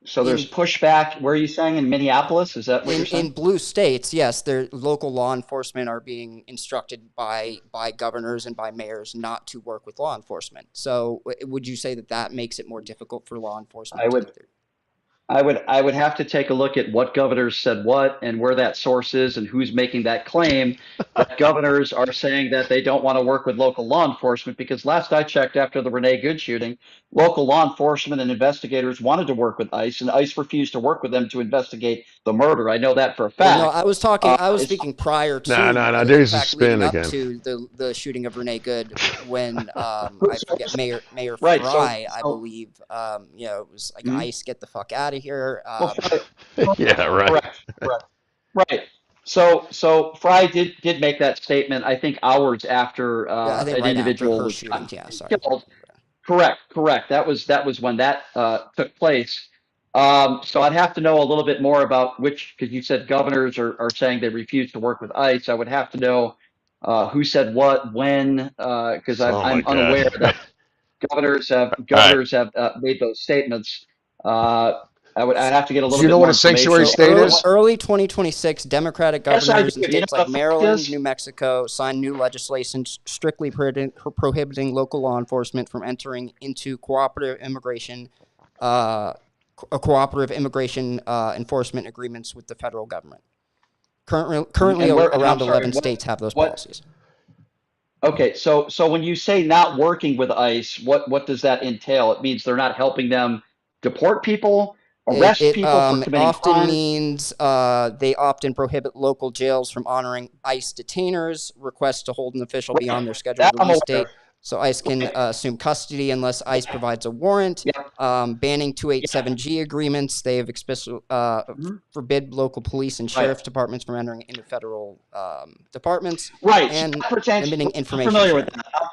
So there's in pushback. Where are you saying in Minneapolis? Is that what you're in saying? blue states? Yes, their local law enforcement are being instructed by governors and by mayors not to work with law enforcement. So, would you say that makes it more difficult for law enforcement I to would. do their I would have to take a look at what governors said what and where that source is and who's making that claim that governors are saying that they don't want to work with local law enforcement, because last I checked, after the Renee Good shooting, local law enforcement and investigators wanted to work with ICE, and ICE refused to work with them to investigate the murder. I know that for a Well, no, fact. I was It's speaking prior No. to, in There's a fact, leading spin up again. to the shooting of Renee Good, when I forget Mayor right. So, Fry, I so believe, it was like mhm. ICE, get the fuck out of here. Well, Yeah, right. correct, correct. Right. So Fry did make that statement, I think, hours after Yeah, I think an right after individual her was shooting. shot Yeah, and sorry. killed. Correct. That was when that took place. So I'd have to know a little bit more about because you said governors are saying they refuse to work with ICE. I would have to know who said what, when, because Oh my I'm God. unaware that governors have All right. made those statements. I'd have to get a Do little you bit know what more a sanctuary information. So state is? early 2026, Democratic Yes, I governors in do. You know states like what the fact Maryland, is? New Mexico signed new legislation strictly prohibiting local law enforcement from entering into uh, cooperative immigration enforcement agreements with the federal government. Currently, And where? And I'm around sorry. 11 states have those What? policies. Okay. So when you say not working with ICE, what does that entail? It means they're not helping them deport people, arrest people for It committing often crimes. means they often prohibit local jails from honoring ICE detainers, request to hold an official beyond their scheduled That I'm release aware of. date, so ICE can Right. assume custody unless ICE provides a warrant. Yeah. Banning Yeah. 287G agreements. They have Mhm. forbid local police and Right. sheriff's departments from entering into federal departments, Right. So and that pertains. limiting I'm information familiar with sharing. that.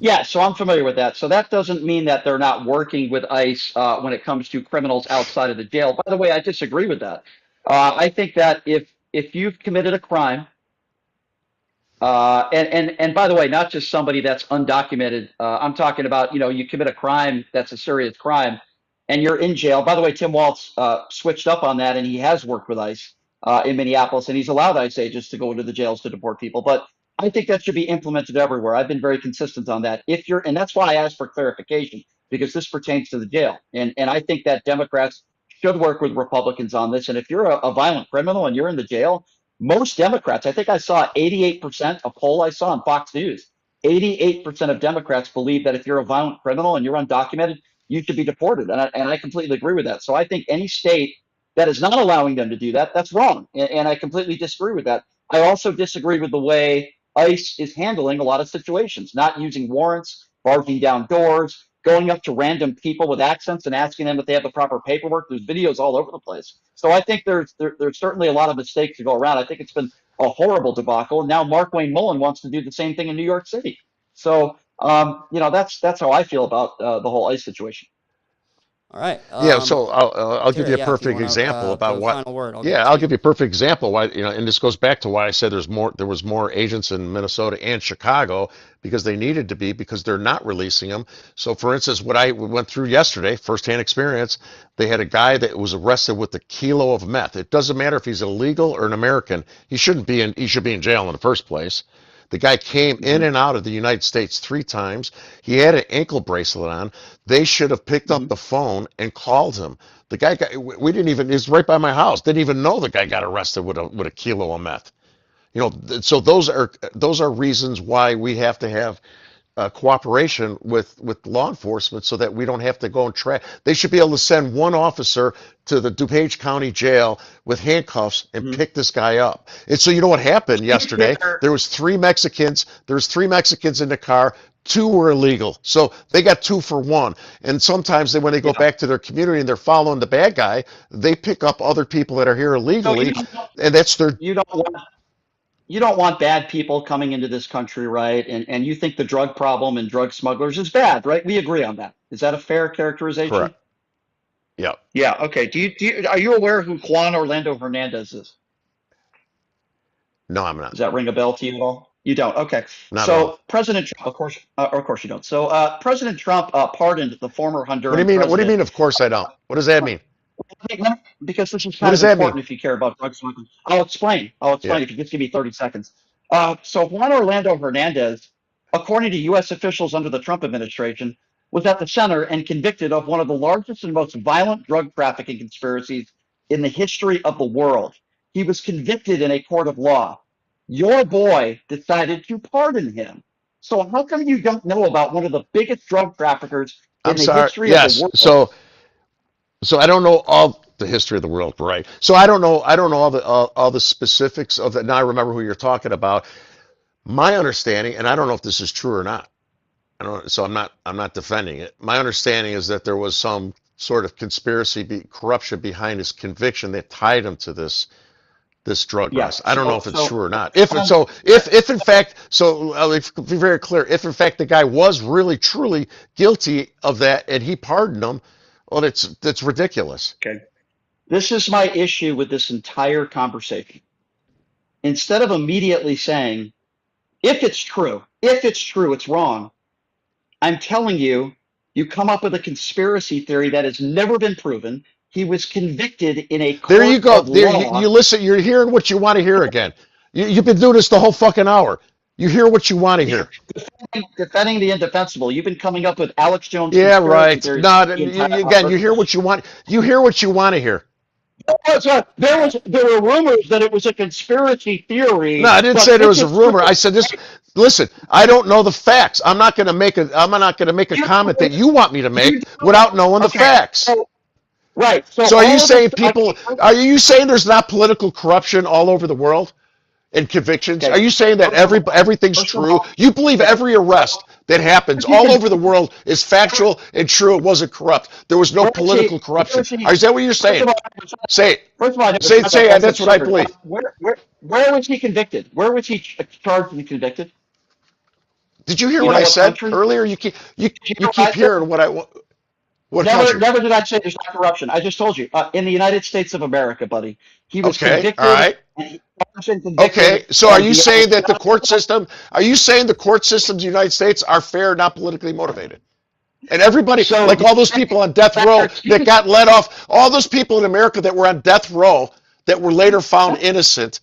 Yeah, so I'm familiar with that. So that doesn't mean that they're not working with ICE when it comes to criminals outside of the jail. By the way, I disagree with that. I think that if you've committed a crime, and by the way, not just somebody that's undocumented. I'm talking about, you commit a crime that's a serious crime, and you're in jail. By the way, Tim Waltz switched up on that, and he has worked with ICE in Minneapolis, and he's allowed ICE agents to go into the jails to deport people. But I think that should be implemented everywhere. I've been very consistent on that. And that's why I asked for clarification, because this pertains to the jail, and I think that Democrats should work with Republicans on this. And if you're a violent criminal and you're in the jail, most Democrats, I think I saw 88%, a poll I saw on Fox News, 88% of Democrats believe that if you're a violent criminal and you're undocumented, you should be deported. And I completely agree with that. So I think any state that is not allowing them to do that, that's wrong. And I completely disagree with that. I also disagree with the way ICE is handling a lot of situations, not using warrants, barging down doors, going up to random people with accents and asking them if they have the proper paperwork. There's videos all over the place. So I think there's certainly a lot of mistakes to go around. I think it's been a horrible debacle. And now Mark Wayne Mullen wants to do the same thing in New York City. So that's how I feel about the whole ICE situation. All right. Yeah, so I'll give you a Terry, if you perfect wanna, example about the what. final word, I'll give it Yeah, to I'll you. give you a perfect example why, and this goes back to why I said there was more agents in Minnesota and Chicago because they needed to be because they're not releasing them. So for instance, what I went through yesterday, firsthand experience, they had a guy that was arrested with a kilo of meth. It doesn't matter if he's illegal or an American. He should be in jail in the first place. The guy came in and out of the United States 3 times. He had an ankle bracelet on. They should have picked up the phone and called him. The guy we didn't even, he's right by my house. Didn't even know the guy got arrested with a kilo of meth. So those are reasons why we have to have cooperation with law enforcement so that we don't have to go and track. They should be able to send one officer to the DuPage County Jail with handcuffs and pick this guy up. And so you know what happened yesterday? There was 3 Mexicans. There was 3 Mexicans in the car. 2 were illegal. So they got 2 for 1. And sometimes when they go back to their community and they're following the bad guy, they pick up other people that are here illegally, and that's their. You don't want bad people coming into this country, right? And you think the drug problem and drug smugglers is bad, right? We agree on that. Is that a fair characterization? Correct. Yeah. Yeah. Okay. Are you aware who Juan Orlando Hernandez is? No, I'm not. Does that ring a bell to you at all? You don't. Okay. Not at all. So President Trump, of course you don't. So President Trump pardoned the former Honduran What do you mean? president. What do you mean? Of course I don't. What does that mean? Because this is What kind does of that mean? important if you care about drug smuggling. I'll explain Yeah. if you just give me 30 seconds. So Juan Orlando Hernandez, according to U.S. officials under the Trump administration, was at the center and convicted of one of the largest and most violent drug trafficking conspiracies in the history of the world. He was convicted in a court of law. Your boy decided to pardon him. So how come you don't know about one of the biggest drug traffickers in I'm the sorry. history of the Yes. world? So I don't know all the history of the world, right? So I don't know all the specifics of that. Now I remember who you're talking about. My understanding, and I don't know if this is true or not. I don't. So I'm not defending it. My understanding is that there was some sort of corruption behind his conviction that tied him to this drug Yes. bust. I don't know if it's So true or not. If in fact, be very clear, if in fact the guy was really truly guilty of that and he pardoned him, well, that's ridiculous. Okay. This is my issue with this entire conversation. Instead of immediately saying, if it's true, it's wrong, I'm telling you, you come up with a conspiracy theory that has never been proven. He was convicted in a court There you go. of There law. you listen. You're hearing what you want to hear again. You've been doing this the whole fucking hour. You hear what you want to hear. Defending the indefensible. You've been coming up with Alex Jones. Yeah, conspiracy right. theories No, the you hear what you want. You hear what you want to hear. There were rumors that it was a conspiracy theory. No, I didn't say there was a rumor. I said this. Listen, I don't know the facts. I'm not going to make a comment that you want me to make without knowing the facts. Right. So are you saying are you saying there's not political corruption all over the world and convictions? Okay. Are you saying that everything's true? You believe every arrest that happens all over the world is factual and true? It wasn't corrupt. There was no political corruption. Is that what you're saying? Say it. First of all, say it. That's what I believe. Where was he convicted? Where was he charged and convicted? Did you hear what I said earlier? You keep hearing what I want. Never did I say there's not corruption. I just told you. In the United States of America, buddy, he was convicted. All right. Okay. So are you saying that the court system? Are you saying the court systems of the United States are fair, not politically motivated? And everybody, like all those people on death row that got let off, all those people in America that were on death row that were later found innocent.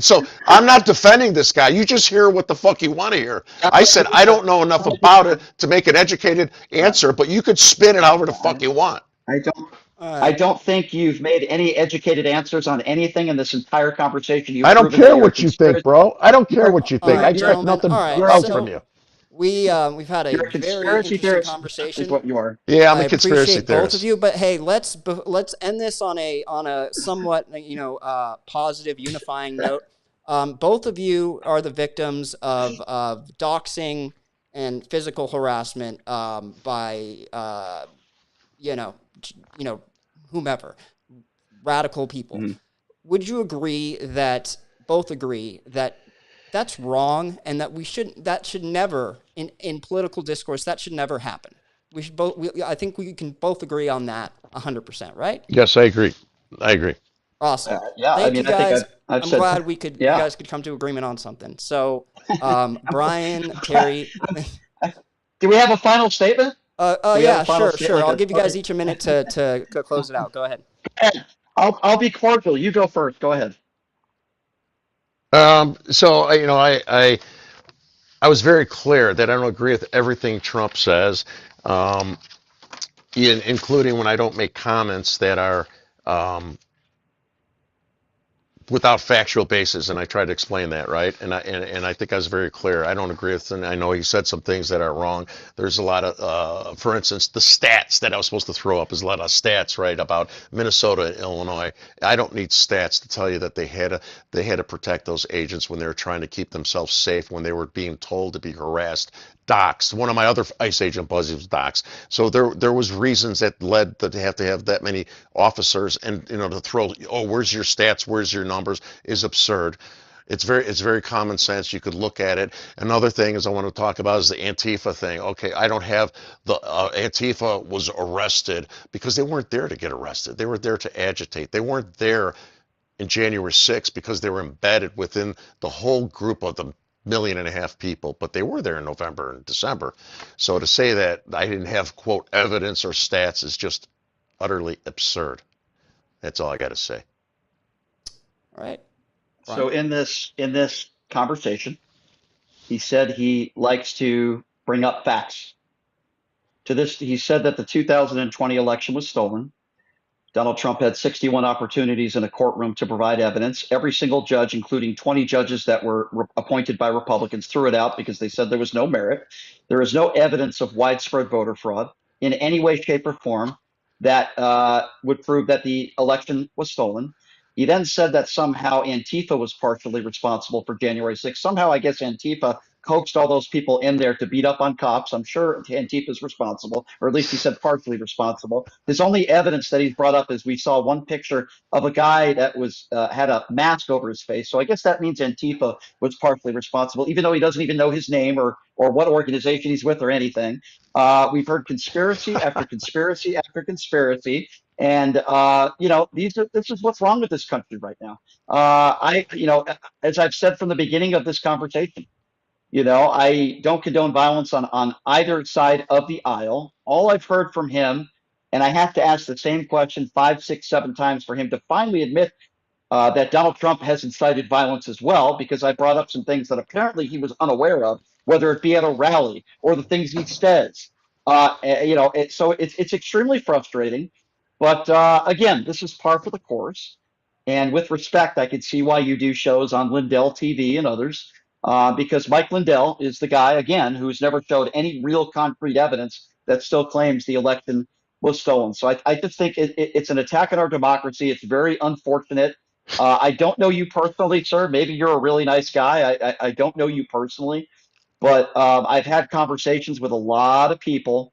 So I'm not defending this guy. You just hear what the fuck you want to hear. I said I don't know enough about it to make an educated answer, but you could spin it however the fuck you want. I don't think you've made any educated answers on anything in this entire conversation. I don't care what you think, bro. I don't care what you think. I expect nothing else from you. we've had a You're a very conspiracy interesting theorist, conversation. is what you are. Yeah, I'm I a conspiracy appreciate both of theorist. you, but hey, let's end this on a somewhat positive, unifying note. Both of you are the victims of doxing and physical harassment by whomever, radical people. Mm-hmm. Would you agree that both agree that that's wrong and that that should never in political discourse, that should never happen? We should I think we can both agree on that 100%, right? Yes, I agree. I agree. Awesome. Yeah, I Thank you mean, I think guys. I've I'm said, glad you yeah. guys could come to agreement on something. So, Brian, Terry. Do we have a final statement? Do we have Yeah, a final sure. I'll give you guys okay. each a minute to close it out. Go ahead. I'll be cordial. You go first. Go ahead. So I was very clear that I don't agree with everything Trump says, including when I don't make comments that are without factual basis, and I tried to explain that, right? And I think I was very clear. I don't agree with him. I know he said some things that are wrong. There's a lot of, for instance, the stats that I was supposed to throw up is a lot of stats, right, about Minnesota and Illinois. I don't need stats to tell you that they had to protect those agents when they were trying to keep themselves safe, when they were being told to be harassed, doxxed. One of my other ICE agent buddies was doxxed. So there was reasons that led to have that many officers, and to throw, oh, where's your stats, where's your numbers, is absurd. It's very common sense. You could look at it. Another thing is I want to talk about is the Antifa thing. Okay, I don't have the Antifa was arrested because they weren't there to get arrested. They were there to agitate. They weren't there in January 6th because they were embedded within the whole group of the 1.5 million people, but they were there in November and December. So to say that I didn't have, quote, evidence or stats is just utterly absurd. That's all I got to say. All right. Brian? So in this conversation, he said he likes to bring up facts. To this, he said that the 2020 election was stolen. Donald Trump had 61 opportunities in a courtroom to provide evidence. Every single judge, including 20 judges that were appointed by Republicans, threw it out because they said there was no merit. There is no evidence of widespread voter fraud in any way, shape, or form that would prove that the election was stolen. He then said that somehow Antifa was partially responsible for January 6th. Somehow, I guess Antifa coaxed all those people in there to beat up on cops. I'm sure Antifa is responsible, or at least he said partially responsible. His only evidence that he's brought up is we saw one picture of a guy that was had a mask over his face. So I guess that means Antifa was partially responsible, even though he doesn't even know his name or what organization he's with or anything. We've heard conspiracy after conspiracy after conspiracy. And this is what's wrong with this country right now. As I've said from the beginning of this conversation, I don't condone violence on either side of the aisle. All I've heard from him, and I have to ask the same question 5, 6, 7 times for him to finally admit that Donald Trump has incited violence as well, because I brought up some things that apparently he was unaware of, whether it be at a rally or the things he says. So it's extremely frustrating. But again, this is par for the course. And with respect, I could see why you do shows on Lindell TV and others, because Mike Lindell is the guy, again, who's never showed any real concrete evidence that still claims the election was stolen. So I just think it's an attack on our democracy. It's very unfortunate. I don't know you personally, sir. Maybe you're a really nice guy. I don't know you personally, but I've had conversations with a lot of people,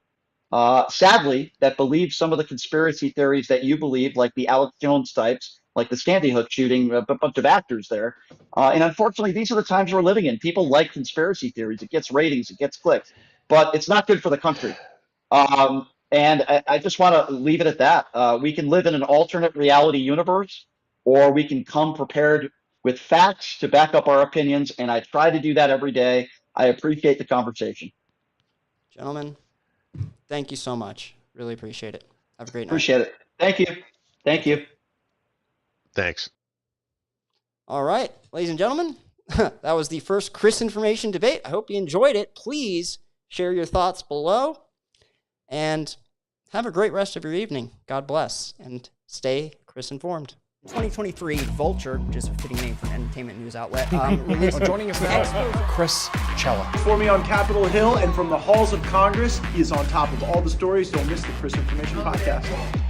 sadly, that believe some of the conspiracy theories that you believe, like the Alex Jones types, like the Sandy Hook shooting, a bunch of actors there. And unfortunately, these are the times we're living in. People like conspiracy theories. It gets ratings, it gets clicks, but it's not good for the country. And I just want to leave it at that. We can live in an alternate reality universe, or we can come prepared with facts to back up our opinions. And I try to do that every day. I appreciate the conversation. Gentlemen, thank you so much. Really appreciate it. Have a great night. Appreciate it. Thank you. Thank you. Thanks. All right, ladies and gentlemen, that was the first ChrisInformation debate. I hope you enjoyed it. Please share your thoughts below and have a great rest of your evening. God bless and stay ChrisInformed. 2023 Vulture, which is a fitting name for an entertainment news outlet, released Joining us now, Chris Cella. For me on Capitol Hill and from the halls of Congress, he is on top of all the stories. Don't miss the ChrisInformation podcast.